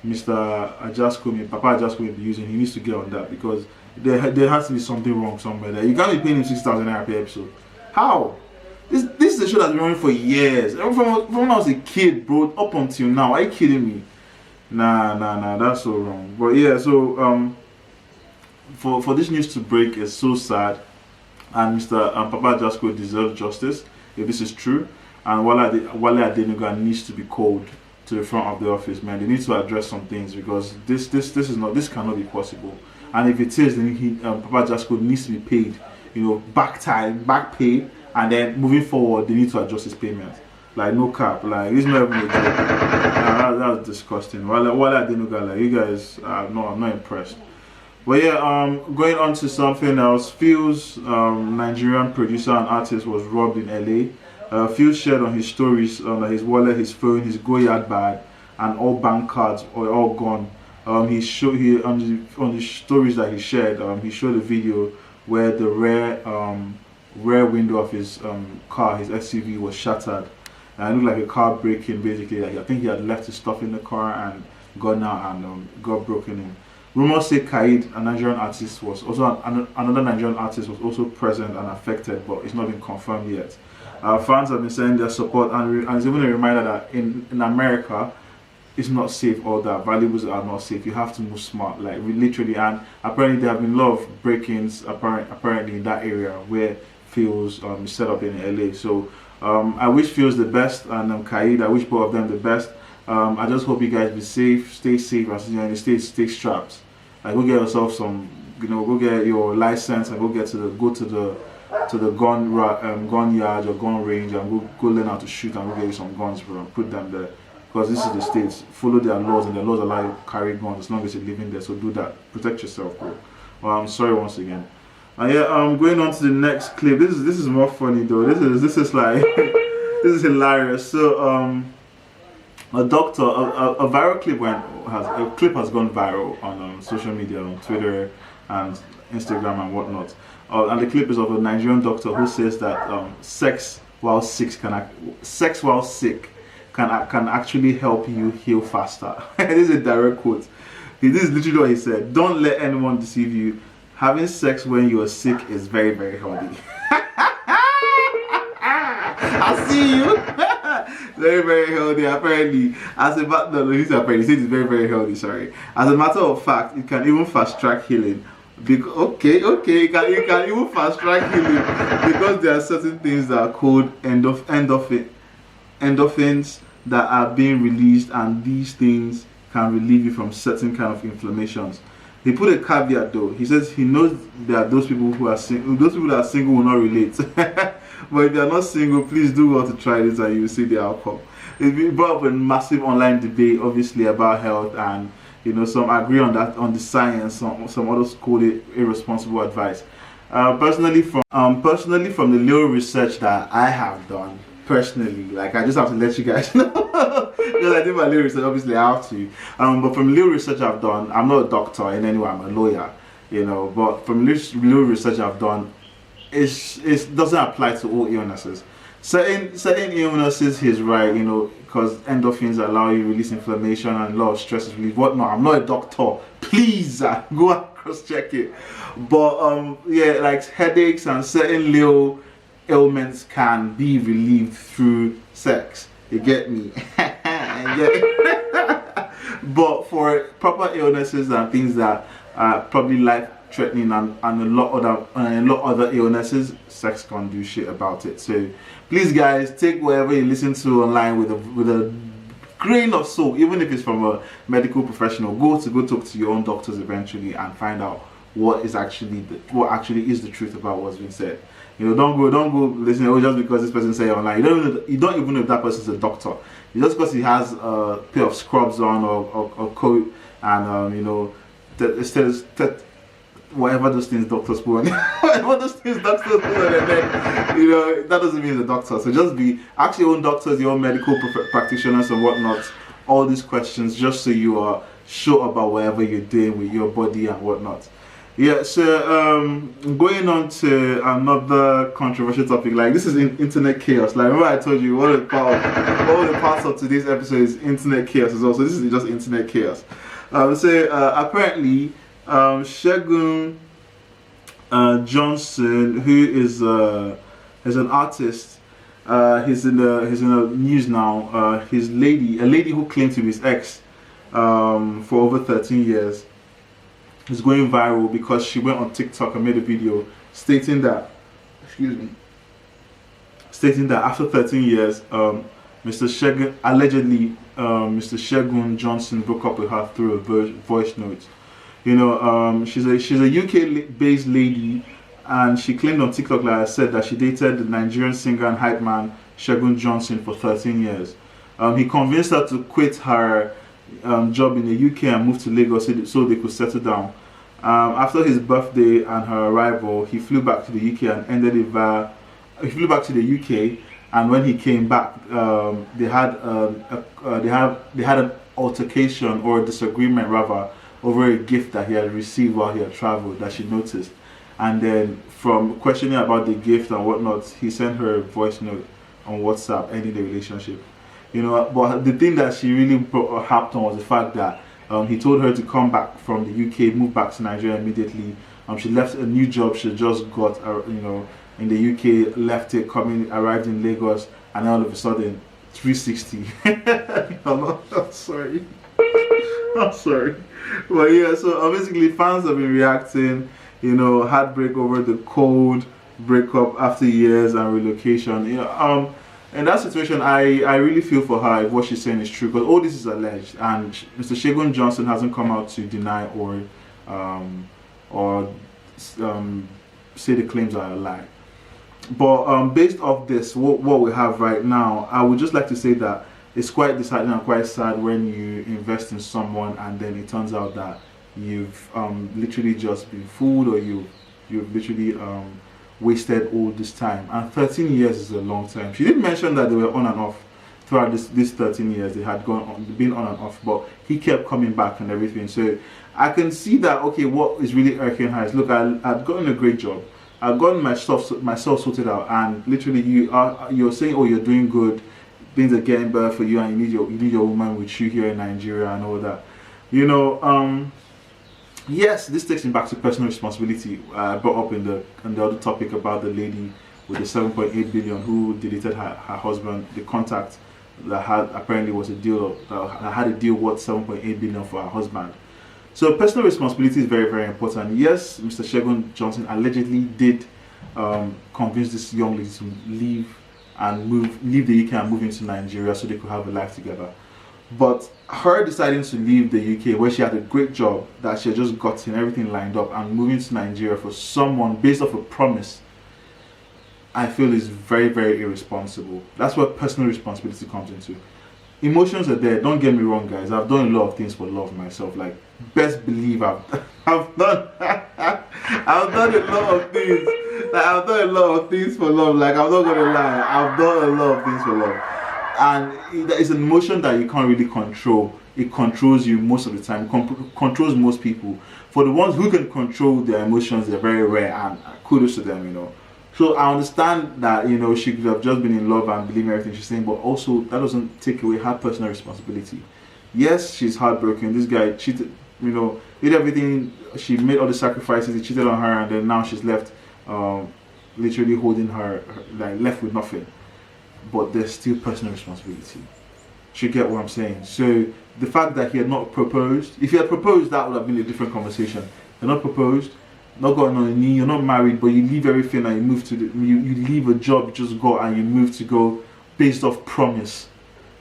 Mr. Ajasco, Papa Ajasco may be using, he needs to get on that, because there has to be something wrong somewhere there. You can't be paying him 60,000 naira per episode. How? This is a show that's been running for years. From when I was a kid, bro, up until now. Are you kidding me? Nah, that's so wrong. But yeah, so for this news to break is so sad, and Mr. Papa Ajasco deserves justice if this is true, and Wale Adenuga needs to be called to the front of the office, man. They need to address some things, because this cannot be possible. And if it is, then Papa Ajasco needs to be paid, you know, back pay, and then moving forward they need to adjust his payment. Like no cap, like this is not even a joke. That's disgusting. Wale Adenuga, like you guys, I'm not impressed. But yeah, going on to something else. Phil's Nigerian producer and artist was robbed in LA. Phil shared on his stories that his wallet, his phone, his Goyard bag, and all bank cards are all gone. On the stories that he shared, he showed a video where the rear window of his car, his SUV, was shattered. And it looked like a car break-in, basically. Like, I think he had left his stuff in the car and gone out and got broken in. Rumors say Kaid, a Nigerian artist, was also another Nigerian artist was also present and affected, but it's not been confirmed yet. Fans have been sending their support, and it's even a reminder that in America, it's not safe. All that valuables are not safe. You have to move smart, like literally. And apparently, there have been a lot of break-ins apparently in that area where Phil's is set up in LA. So I wish Phil's the best, and Kaid, I wish both of them the best. I just hope you guys be safe, stay safe, and stay strapped. Like, go get yourself some, you know, go get your license and go to the gun yard or gun range and go learn how to shoot, and go get you some guns, bro, and put them there. Because this is the States. Follow their laws, and their laws allow you to carry guns as long as you're living there. So do that. Protect yourself, bro. Well, I'm sorry once again. And yeah, going on to the next clip. This is more funny though. This is like this is hilarious. So a doctor, a viral clip has gone viral on social media, on Twitter and Instagram and whatnot. And the clip is of a Nigerian doctor who says that sex while sick can actually help you heal faster. This is a direct quote. This is literally what he said. Don't let anyone deceive you. Having sex when you are sick is very, very healthy. I see you. Very, very healthy. Apparently, he said it's very, very healthy. Sorry. As a matter of fact, it can even fast track healing. Okay, it can even fast track healing, because there are certain things that are called endorphins that are being released, and these things can relieve you from certain kind of inflammations. He put a caveat though. He says he knows that those people that are single will not relate. But if you are not single, please do well to try this and you will see the outcome. It brought up a massive online debate, obviously, about health and, You know, some agree on that, on the science. Some others call it irresponsible advice. Personally, from the little research that I have done, personally, like I just have to let you guys know because I did my little research. Obviously, I have to. But from little research I've done, I'm not a doctor in any way. I'm a lawyer, you know. But from little research I've done, it doesn't apply to all illnesses. Certain illnesses, he's right, you know, because endorphins allow you to release inflammation and a lot of stress is relieved. Whatnot. I'm not a doctor. Please go and cross check it. But yeah, like headaches and certain little ailments can be relieved through sex. You get me? But for proper illnesses and things that are probably life threatening and a lot other illnesses, sex can't do shit about it. So please guys, take whatever you listen to online with a grain of salt, even if it's from a medical professional. Go talk to your own doctors eventually and find out what actually is the truth about what's been said. You know, don't go listen, oh, just because this person say online. You don't even know if that person's a doctor. Just because he has a pair of scrubs on or coat and you know, that whatever those things doctors put on, whatever those things doctors put on their neck, you know, that doesn't mean he's a doctor. So just ask your own doctors, your own medical practitioners and whatnot, all these questions, just so you are sure about whatever you're doing with your body and whatnot. Yeah, so going on to another controversial topic, like this is internet chaos. Like remember I told you one of the parts of today's episode is internet chaos as well. So this is just internet chaos. Apparently Segun Johnson, who is an artist, he's in the news now. A lady who claimed to be his ex for over 13 years. Is going viral because she went on TikTok and made a video stating that after 13 years, Mr. Segun Johnson broke up with her through a voice note. You know, she's a UK-based lady, and she claimed on TikTok, like I said, that she dated the Nigerian singer and hype man Segun Johnson for 13 years. He convinced her to quit her job in the UK and moved to Lagos so they could settle down. After his birthday and her arrival, he flew back to the UK and ended it via. He flew back to the UK, and when he came back, they had an altercation or a disagreement rather over a gift that he had received while he had traveled that she noticed. And then from questioning about the gift and whatnot, he sent her a voice note on WhatsApp ending the relationship. You know, but the thing that she really harped on was the fact that he told her to come back from the UK, move back to Nigeria immediately. She left a new job she just got, you know, in the UK, left it, arrived in Lagos, and all of a sudden, 360. I'm sorry. I'm sorry. But yeah, so basically fans have been reacting, you know, heartbreak over the cold breakup after years and relocation. You know, in that situation, I really feel for her if what she's saying is true, because all this is alleged, and Mr. Segun Johnson hasn't come out to deny or say the claims are a lie. But based off this, what we have right now, I would just like to say that it's quite disheartening and quite sad when you invest in someone and then it turns out that you've literally just been fooled, or you've literally wasted all this time. And 13 years is a long time. She did mention that they were on and off throughout this 13 years. They had been on and off, but he kept coming back and everything. So I can see that, okay, what is really irking her is, look, I've gotten a great job. I've gotten myself sorted out, and literally you're saying, oh, you're doing good, things are getting better for you, and you need your woman with you here in Nigeria and all that. You know, yes, this takes me back to personal responsibility. I brought up in the other topic about the lady with the 7.8 billion who deleted her husband, the contact that apparently was a deal that had a deal worth 7.8 billion for her husband. So personal responsibility is very, very important. Yes, Mr. Segun Johnson allegedly did convince this young lady to leave the UK and move into Nigeria so they could have a life together. But her deciding to leave the UK, where she had a great job that she had just gotten everything lined up, and moving to Nigeria for someone based off a promise, I feel is very, very irresponsible. That's where personal responsibility comes into. emotions are there. Don't get me wrong, guys. I've done a lot of things for love myself. Like, best believe I've done I've done a lot of things. Like, I've done a lot of things for love. Like, I'm not gonna lie. I've done a lot of things for love, and it's an emotion that you can't really control. It controls you most of the time. Controls most people. For the ones who can control their emotions, they're very rare, and kudos to them, you know. So I understand that, you know, she could have just been in love and believing everything she's saying, but also that doesn't take away her personal responsibility. Yes, she's heartbroken. This guy cheated, you know, did everything. She made all the sacrifices. He cheated on her, and then now she's left, literally holding her, like, left with nothing. But there's still personal responsibility. You get what I'm saying? So the fact that he had not proposed, if he had proposed, that would have been a different conversation. You're not proposed, not gotten on a knee, you're not married, but you leave everything and you move to you leave a job you just got and you move to go based off promise.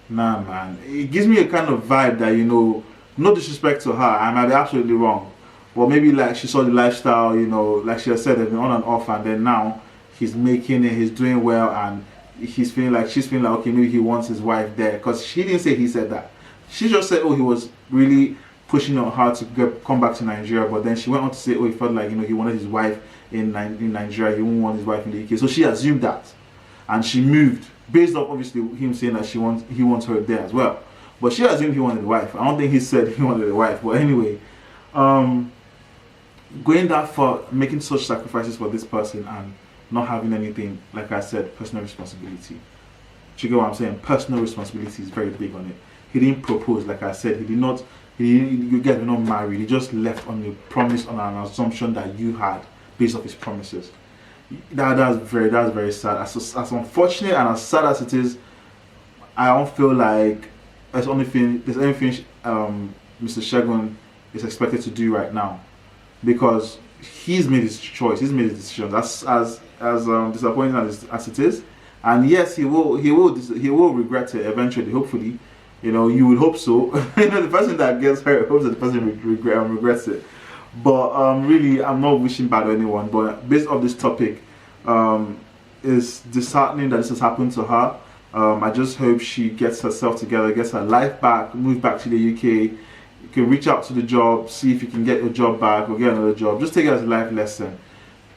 Nah, man. It gives me a kind of vibe that, you know, no disrespect to her, I might be absolutely wrong, but maybe like she saw the lifestyle, you know, like she has said, they've been on and off, and then now he's making it, he's doing well, and she's feeling like, okay, maybe he wants his wife there, because she didn't say he said that. She just said, oh, he was really pushing on her to come back to Nigeria, but then she went on to say, oh, he felt like, you know, he wanted his wife in Nigeria, he wouldn't want his wife in the UK. So she assumed that, and she moved based off obviously him saying that he wants her there as well. But she assumed he wanted a wife. I don't think he said he wanted a wife. But anyway, going that far, making such sacrifices for this person and not having anything, like I said, personal responsibility. Do you get what I'm saying? Personal responsibility is very big on it. He didn't propose, like I said. You guys were not married. He just left on a promise, on an assumption that you had based off his promises. That's very sad. As unfortunate and as sad as it is, I don't feel like there's anything Mr. Segun is expected to do right now, because he's made his choice, he's made his decisions. As disappointing as it is, and yes, he will regret it eventually. Hopefully, you know, you would hope so. You know, the person that gets hurt hopes that the person regrets it. But really, I'm not wishing bad on anyone. But based on this topic, it's disheartening that this has happened to her. I just hope she gets herself together, gets her life back, move back to the UK. You can reach out to the job, see if you can get your job back or get another job. Just take it as a life lesson.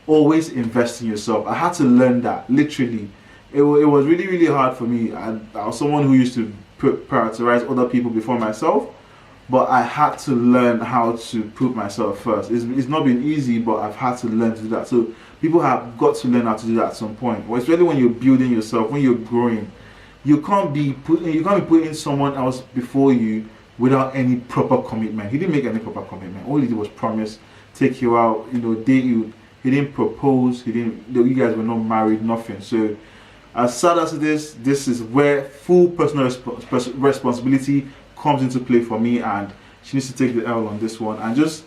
Always invest in yourself. I had to learn that, literally. It was really hard for me. I was someone who used to prioritize other people before myself, but I had to learn how to put myself first. It's not been easy, but I've had to learn to do that. So people have got to learn how to do that at some point. Well, especially when you're building yourself, when you're growing. You can't be putting someone else before you without any proper commitment. He didn't make any proper commitment. All he did was promise, take you out, you know, date you. He didn't propose. You guys were not married, nothing. So as sad as it is, this is where full personal responsibility comes into play for me, and she needs to take the L on this one and just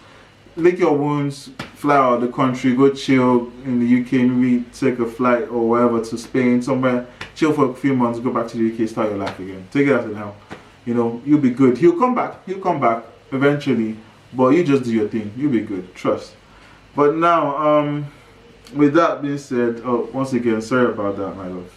lick your wounds, fly out of the country, go chill in the UK, maybe take a flight or wherever to Spain, somewhere, chill for a few months, go back to the UK, start your life again. Take it as an L. You know, you'll be good. He'll come back eventually, but you just do your thing. You'll be good. Trust. But now, with that being said, oh, once again, sorry about that, my love.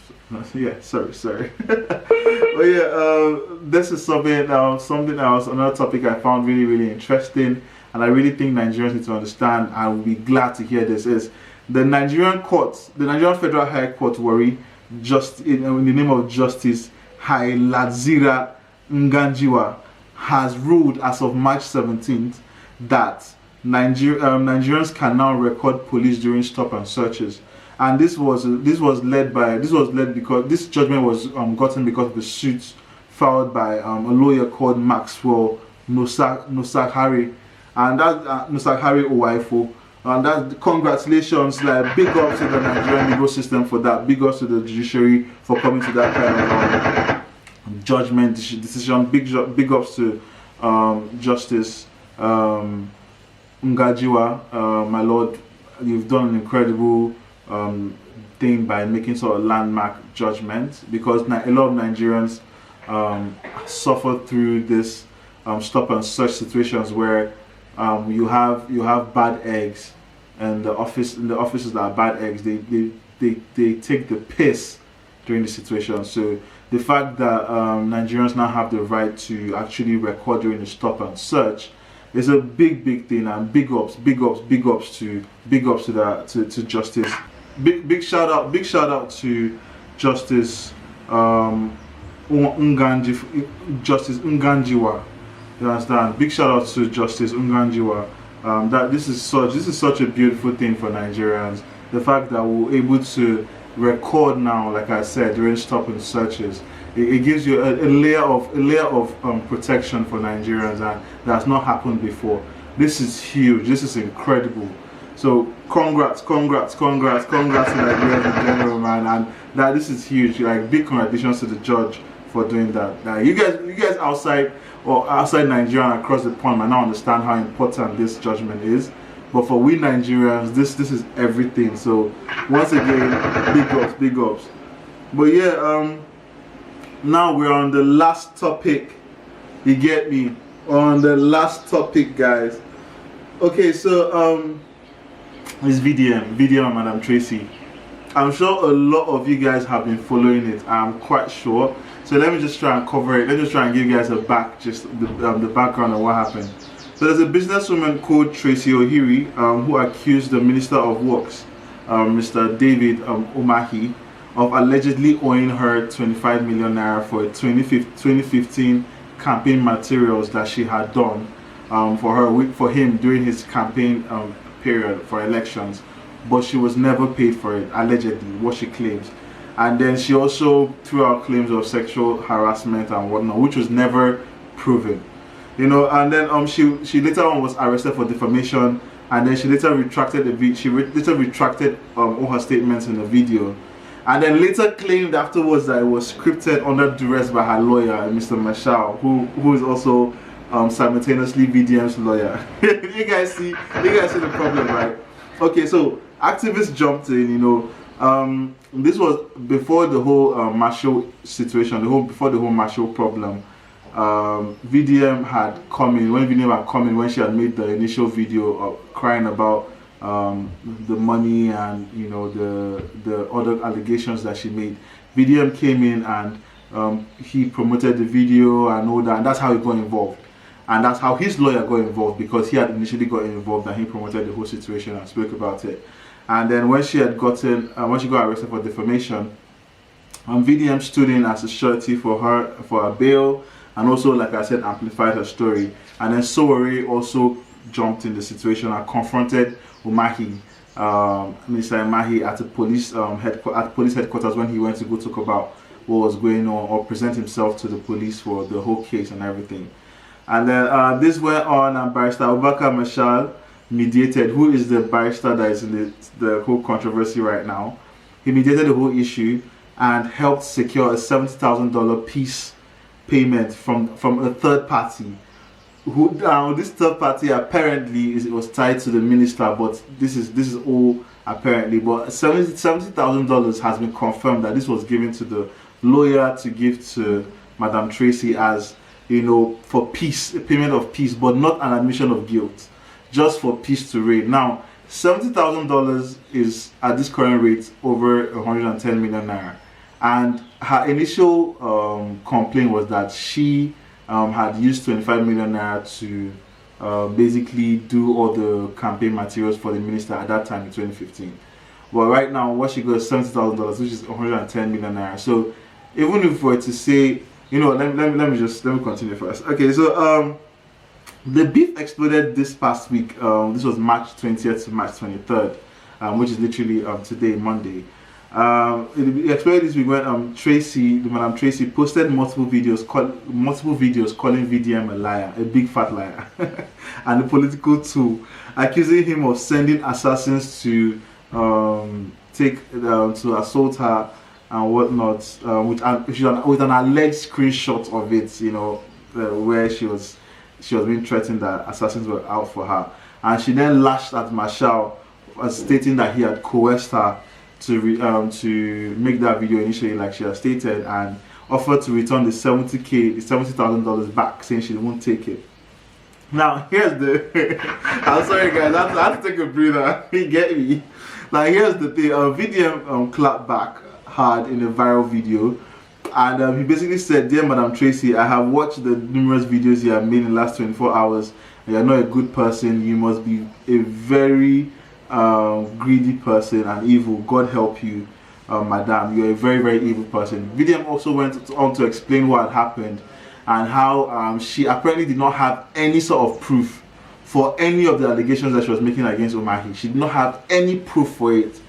Yeah, sorry. But yeah, this is something else, another topic I found really interesting, and I really think Nigerians need to understand. I will be glad to hear this. Is the Nigerian courts, the Nigerian Federal High Court, worry, just in the name of justice, Hailadzira Nganjiwa has ruled as of March 17th that Nigerians can now record police during stop and searches. And this judgment was gotten because of the suits filed by a lawyer called Maxwell Nosakhare, and that Nosakhare Owaifo. And that, congratulations, like, big ups to the Nigerian legal system for that. Big ups to the judiciary for coming to that kind of judgment decision. Big ups to Justice Ngajiwa, my lord. You've done an incredible thing by making sort of landmark judgment, because a lot of Nigerians suffer through this stop and search situations where you have bad eggs, and the officers that are bad eggs, they take the piss during the situation. So the fact that Nigerians now have the right to actually record during the stop and search is a big thing, and big ups to Justice. Big shout out to Justice Justice Nganjiwa. You understand? Big shout out to Justice Nganjiwa. That this is such a beautiful thing for Nigerians. The fact that we're able to record now, like I said, during stop and searches, it gives you a layer of protection for Nigerians, and that's not happened before. This is huge. This is incredible. So congrats to Nigerians in general, man, and that this is huge. Like, big congratulations to the judge for doing that. You guys outside Nigeria and across the pond might not understand how important this judgment is, but for we Nigerians, this is everything. So once again, big ups. But yeah, now we're on the last topic. You get me? On the last topic, guys. Okay, so it's VDM and Madam Tracy. I'm sure a lot of you guys have been following it. I'm quite sure. So let me just try and cover it. Let me just try and give you guys the background of what happened. So there's a businesswoman called Tracy Ohiri who accused the Minister of Works, Mr. David Umahi, of allegedly owing her 25 million naira for 2015 campaign materials that she had done for him during his campaign period for elections, but she was never paid for it, allegedly, what she claims. And then she also threw out claims of sexual harassment and whatnot, which was never proven. You know, and then she later on was arrested for defamation, and then she later retracted all her statements in the video, and then later claimed afterwards that it was scripted under duress by her lawyer, Mr. Marshall, who is also simultaneously VDM's lawyer. you guys see the problem, right? Okay, so activists jumped in. You know, this was before the whole Marshall situation, before the whole Marshall problem. VDM had come in when she had made the initial video of crying about the money and, you know, the other allegations that she made. VDM came in and he promoted the video and all that, and that's how he got involved. And that's how his lawyer got involved, because he had initially got involved and he promoted the whole situation and spoke about it. And then when she got arrested for defamation, VDM stood in as a surety for her bail, and also, like I said, amplified her story. And then Sowore also jumped in the situation and confronted Umahi, Mr. Umahi, at the police headquarters when he went to go talk about what was going on, or present himself to the police for the whole case and everything. And then this went on, and Barrister Abubakar Marshall mediated, who is the barrister that is in the whole controversy right now. He mediated the whole issue and helped secure a $70,000 peace payment from a third party. Who now, this third party apparently was tied to the minister, but this is all apparently. But $70,000 has been confirmed that this was given to the lawyer to give to Madam Tracy as, you know, for peace, a payment of peace, but not an admission of guilt, just for peace to reign. Now, $70,000 is at this current rate over 110 million naira, and her initial complaint was that she had used 25 million naira to basically do all the campaign materials for the minister at that time in 2015. But right now, what she got is $70,000, which is 110 million naira. So even if we were to say, you know, let me continue first. Okay, so the beef exploded this past week. This was March 20th to March 23rd, which is literally today, Monday. It exploded this week when Madam Tracy posted multiple videos calling VDM a liar, a big fat liar, and a political tool, accusing him of sending assassins to to assault her and whatnot, with an alleged screenshot of it, you know, where she was being threatened that assassins were out for her, and she then lashed at Marshall, stating that he had coerced her to make that video initially, like she had stated, and offered to return the $70,000 back, saying she won't take it. Now here's the I'm sorry guys, I had to take a breather. You get me? Like, here's the thing. VDM clapped back hard in a viral video. And he basically said, "Dear Madam Tracy, I have watched the numerous videos you have made in the last 24 hours. You are not a good person. You must be a very greedy person and evil. God help you, Madam. You're a very, very evil person." VDM also went on to explain what had happened and how she apparently did not have any sort of proof for any of the allegations that she was making against Umahi. She did not have any proof for it.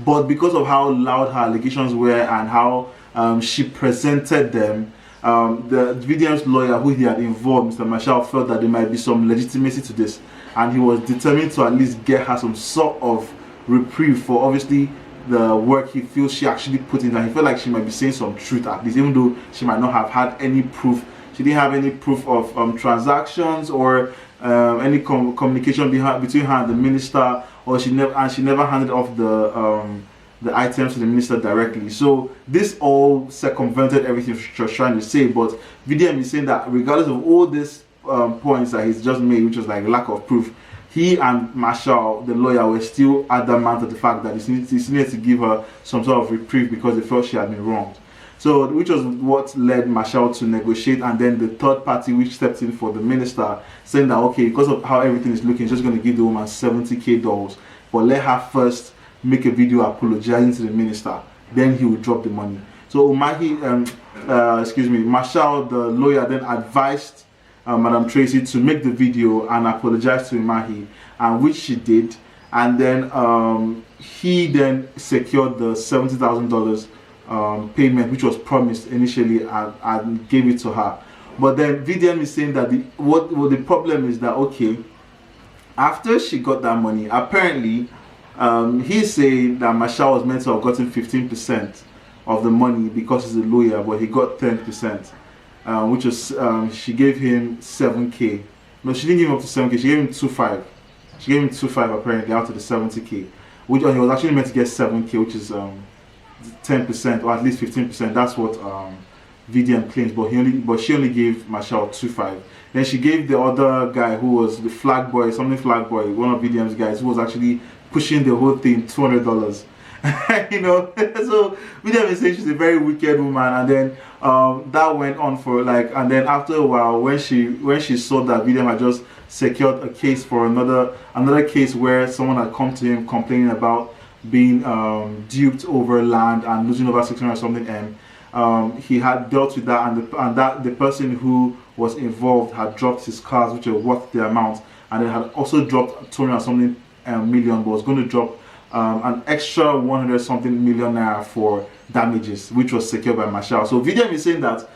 But because of how loud her allegations were and how she presented them, the VDM's lawyer, who he had involved, Mr. Marshall, felt that there might be some legitimacy to this, and he was determined to at least get her some sort of reprieve for obviously the work he feels she actually put in. And he felt like she might be saying some truth at least, even though she might not have had any proof. She didn't have any proof of transactions or any communication between her and the minister, or she never handed off the items to the minister directly. So this all circumvented everything she was trying to say. But VDM is saying that regardless of all these points that he's just made, which was like lack of proof, he and Marshall, the lawyer, were still adamant of the fact that he needed to give her some sort of reprieve because they felt she had been wronged. So, which was what led Marshall to negotiate, and then the third party which stepped in for the minister, saying that okay, because of how everything is looking, he's just going to give the woman $70,000, but let her first make a video apologizing to the minister, then he will drop the money. So Marshall, the lawyer, then advised Madam Tracy to make the video and apologize to Umahi, and which she did, and then he then secured the $70,000 payment which was promised initially, and gave it to her. But then VDM is saying that the problem is that okay, after she got that money, apparently he's saying that Marshall was meant to have gotten 15% of the money because he's a lawyer, but he got 10%, which was she gave him 7K. No, she didn't give him up to 7K. She gave him 2.5. She gave him 2.5 apparently out of the 70K, which he was actually meant to get 7K, which is 10% or at least 15%. That's what VDM claims. But she only gave Marshall 2.5. Then she gave the other guy who was the flag boy, one of VDM's guys, who was actually pushing the whole thing, $200. You know, so VDM is saying she's a very wicked woman, and then that went on for like, and then after a while, when she saw that VDM had just secured a case for another case where someone had come to him complaining about being duped over land and losing over 600 something M, he had dealt with that, and that the person who was involved had dropped his cars which were worth the amount, and then had also dropped 200 something million, but was going to drop an extra 100 something million naira for damages, which was secured by Marshall. So VDM is saying that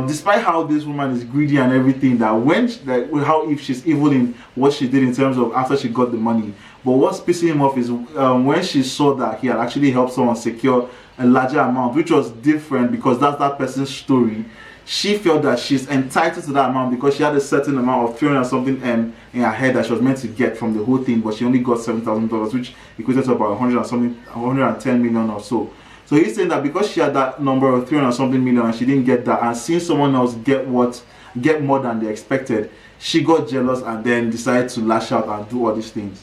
despite how this woman is greedy and everything, how if she's evil in what she did in terms of after she got the money, but what's pissing him off is when she saw that he had actually helped someone secure a larger amount, which was different because that's that person's story. She felt that she's entitled to that amount because she had a certain amount of 300 something M in her head that she was meant to get from the whole thing, but she only got $7,000, which equated to about 110 million or so. So he's saying that because she had that number of 300 something million and she didn't get that, and seeing someone else get more than they expected, she got jealous and then decided to lash out and do all these things.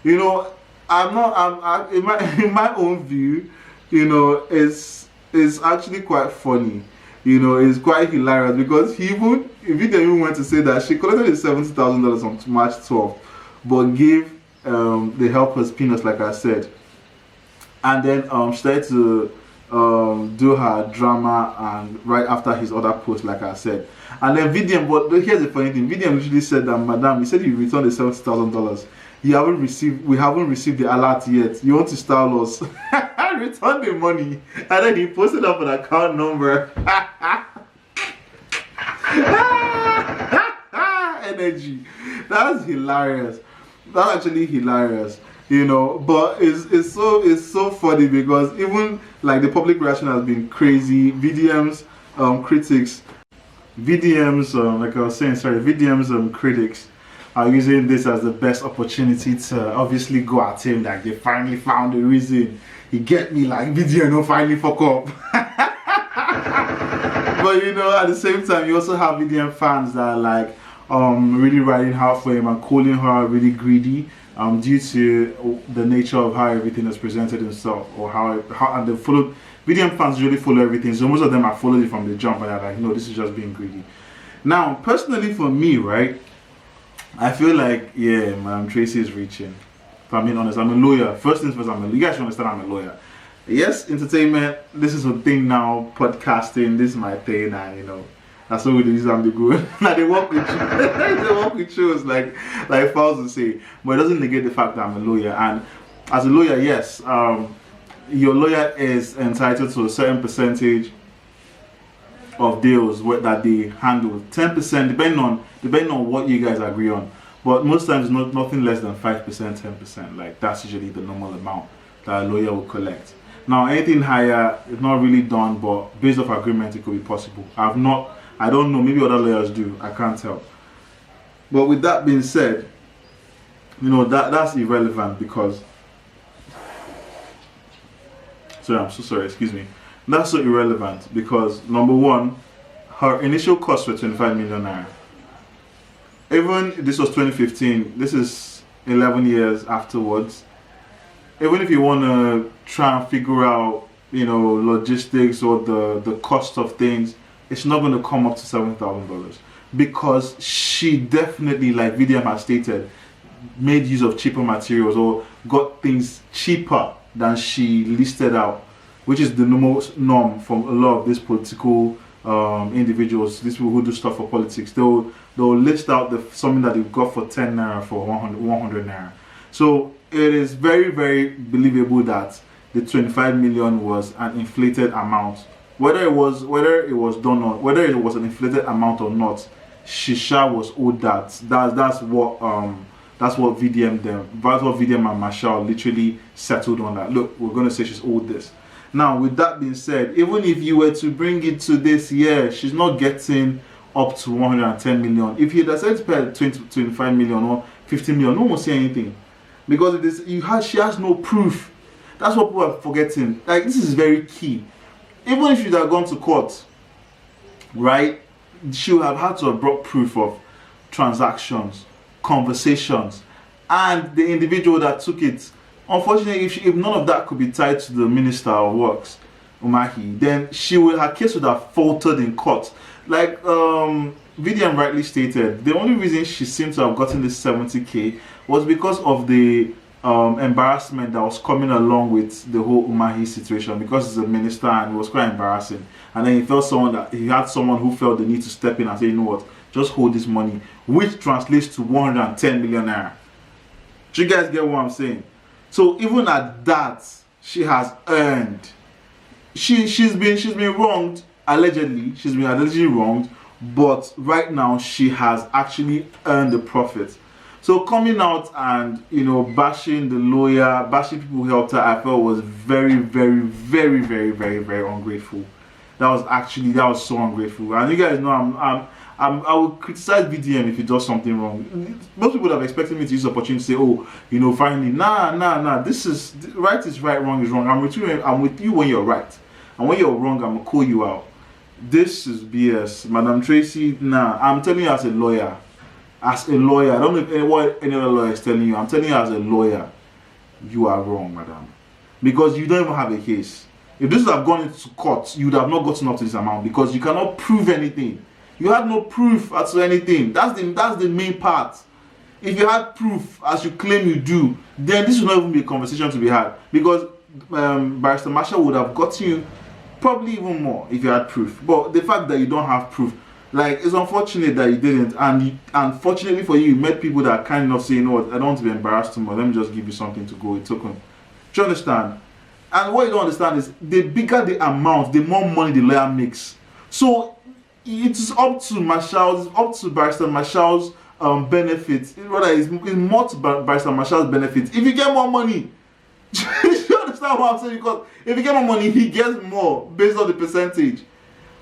You know, in my own view, you know, it's actually quite funny. You know, it's quite hilarious because he even went to say that she collected the $70,000 on March 12th, but gave the helpers peanuts, like I said, and then she started to do her drama and right after his other post, like I said. And then VDM, but here's the funny thing, VDM literally said that, Madam, he said you returned the $70,000. We haven't received the alert yet. You want to style us? Return the money. And then he posted up an account number. Energy. That's hilarious. That's actually hilarious. You know, but it's so funny because even like the public reaction has been crazy. VDM's critics, like I was saying, sorry, VDM's critics are using this as the best opportunity to obviously go at him, like they finally found a reason. You get me, like VDM no finally fuck up. But you know, at the same time, you also have VDM fans that are like really riding hard for him and calling her really greedy due to the nature of how everything has presented himself, or how and they followed VDM fans usually follow everything, so most of them have followed it from the jump, and they're like, no, this is just being greedy. Now, personally for me, right, I feel like, yeah, Madam Tracy is reaching. If I'm being honest, I'm a lawyer. First things first, you guys should understand I'm a lawyer. Yes, entertainment, this is a thing now, podcasting, this is my thing, and you know, that's what we do. I'm the good. Now they work with you. They work with shows like Fowles would say, but it doesn't negate the fact that I'm a lawyer. And as a lawyer, yes, your lawyer is entitled to a certain percentage of deals that they handle. 10%, depending on what you guys agree on. But most times, nothing less than 5%, 10%. Like that's usually the normal amount that a lawyer will collect. Now, anything higher is not really done, but based off agreement, it could be possible. I don't know, maybe other lawyers do, I can't tell. But with that being said, you know, that's irrelevant because, sorry, I'm so sorry, excuse me. That's so irrelevant because, number one, her initial costs were 25 million naira. Even this was 2015, this is 11 years afterwards. Even if you want to try and figure out, you know, logistics or the cost of things, it's not going to come up to $7,000 because she definitely, like VDM has stated, made use of cheaper materials or got things cheaper than she listed out, which is the most norm from a lot of these political individuals, these people who do stuff for politics. They'll list out something that they've got for 10 naira for 100 naira. So it is very, very believable that the 25 million was an inflated amount. Whether it was done or whether it was an inflated amount or not, Shisha was owed that. That's what VDM and Marshall literally settled on that. Look, we're gonna say she's owed this. Now, with that being said, even if you were to bring it to this year, she's not getting up to 110 million. If you decide to pay 25 million or 50 million, no one will say anything because she has no proof. That's what people are forgetting. Like, this is very key. Even if she'd have gone to court, right, she would have had to have brought proof of transactions, conversations, and the individual that took it. Unfortunately, if none of that could be tied to the Minister of Works, Umahi, then her case would have faltered in court. Like VDM rightly stated, the only reason she seemed to have gotten this 70K was because of the embarrassment that was coming along with the whole Umahi situation, because he's a minister and it was quite embarrassing. And then he had someone who felt the need to step in and say, you know what, just hold this money, which translates to 110 million naira. Do you guys get what I'm saying? So even at that, she has earned. She's been wronged, allegedly. She's been allegedly wronged, but right now she has actually earned the profit. So coming out and, you know, bashing the lawyer, bashing people who helped her, I felt was very, very, very, very, very, very ungrateful. That was so ungrateful. And you guys know I will criticize VDM if he does something wrong. Most people have expected me to use the opportunity to say, oh, you know, finally, nah. This is right is right, wrong is wrong. I'm with you when you're right, and when you're wrong, I'm gonna call you out. This is BS, Madam Tracy. Nah, I'm telling you as a lawyer. As a lawyer, I don't know what any other lawyer is telling you. I'm telling you as a lawyer, you are wrong, madam, because you don't even have a case. If this would have gone into court, you would have not gotten up to this amount because you cannot prove anything. You had no proof as to anything. That's the main part. If you had proof, as you claim you do, then this would not even be a conversation to be had, because Barrister Marshall would have gotten you probably even more if you had proof. But the fact that you don't have proof, like, it's unfortunate that you didn't, and unfortunately for you met people that are kind enough saying, you know what, I don't want to be embarrassed too much, let me just give you something to go, it's okay. Do you understand? And what you don't understand is, the bigger the amount, the more money the lawyer makes. So it's up to Marshall's, up to Barrister Marshall's benefits. Rather, it's more to Barrister Marshall's benefits if you get more money. Do you understand what I'm saying? Because if you get more money, he gets more based on the percentage.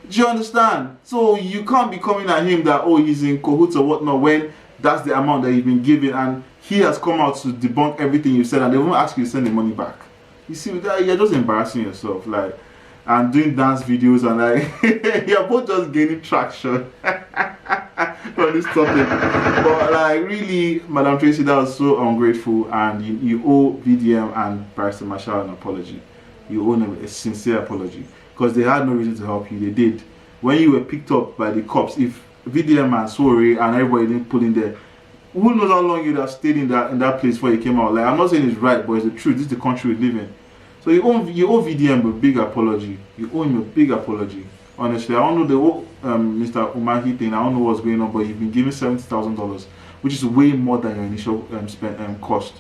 Do you understand? So you can't be coming at him that, oh, he's in cahoots or whatnot, when that's the amount that you've been given, and he has come out to debunk everything you said, and they won't ask you to send the money back. You see, with that, you're just embarrassing yourself, like, and doing dance videos, and like, you're both just gaining traction on this topic. But like, really, Madam Tracy, that was so ungrateful, and you owe VDM and Barrister Marshall an apology. you owe them a sincere apology, because they had no reason to help you. They did. When you were picked up by the cops, if VDM and Sorry and everybody didn't pull in there, who knows how long you'd have stayed in that place before you came out. Like, I'm not saying it's right, but it's the truth. This is the country we live in. So you owe VDM a big apology. You owe him a big apology. Honestly, I don't know the whole Mr. Umahi thing. I don't know what's going on, but you've been given $70,000, which is way more than your initial cost.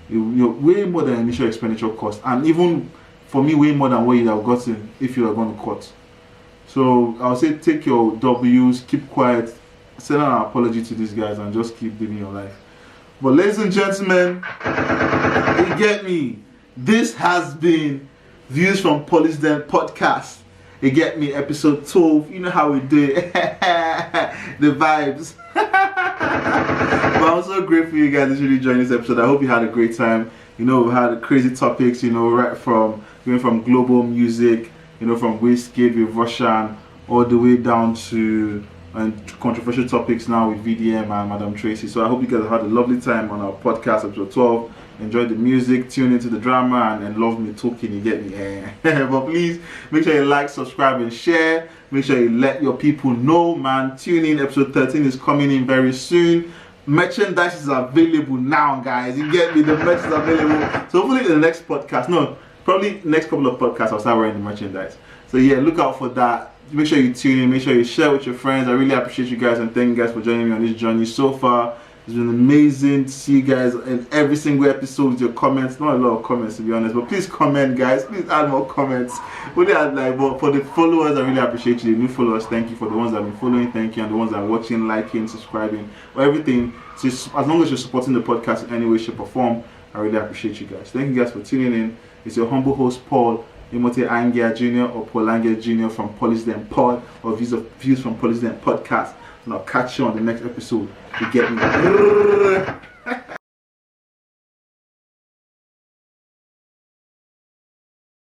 You're way more than your initial expenditure cost, and even for me, way more than what you'd have gotten if you were going to court. So I'll say take your W's, keep quiet, send an apology to these guys, and just keep living your life. But ladies and gentlemen, you get me. This has been Views from Paulys Den podcast. You get me, episode 12. You know how we do it. The vibes. But I'm so grateful you guys really joined this episode. I hope you had a great time. You know, we had crazy topics, you know, right from going from global music, you know, from Wizkid with Rvssian, all the way down to controversial topics now with VDM and Madam Tracy. So I hope you guys had a lovely time on our podcast, episode 12. Enjoy the music, tune into the drama, and love me talking, you get me. But please make sure you like, subscribe, and share. Make sure you let your people know, man. Tune in, episode 13 is coming in very soon. Merchandise is available now, guys. You get me, the merch is available. So hopefully the next podcast, no, probably next couple of podcasts, I'll start wearing the merchandise. So yeah, look out for that. Make sure you tune in, make sure you share with your friends. I really appreciate you guys, and thank you guys for joining me on this journey so far. It's been amazing to see you guys in every single episode with your comments. Not a lot of comments, to be honest, but please comment, guys. Please add more comments. But for the followers, I really appreciate you. The new followers, thank you. For the ones that have been following, thank you. And the ones that are watching, liking, subscribing, or everything. So as long as you're supporting the podcast in any way, shape, or form, I really appreciate you guys. Thank you guys for tuning in. It's your humble host, Paul Angya Jr. or Paul Angya Jr. from Paulys Den Pod, or Views from Paulys Den podcast. And I'll catch you on the next episode. You get me?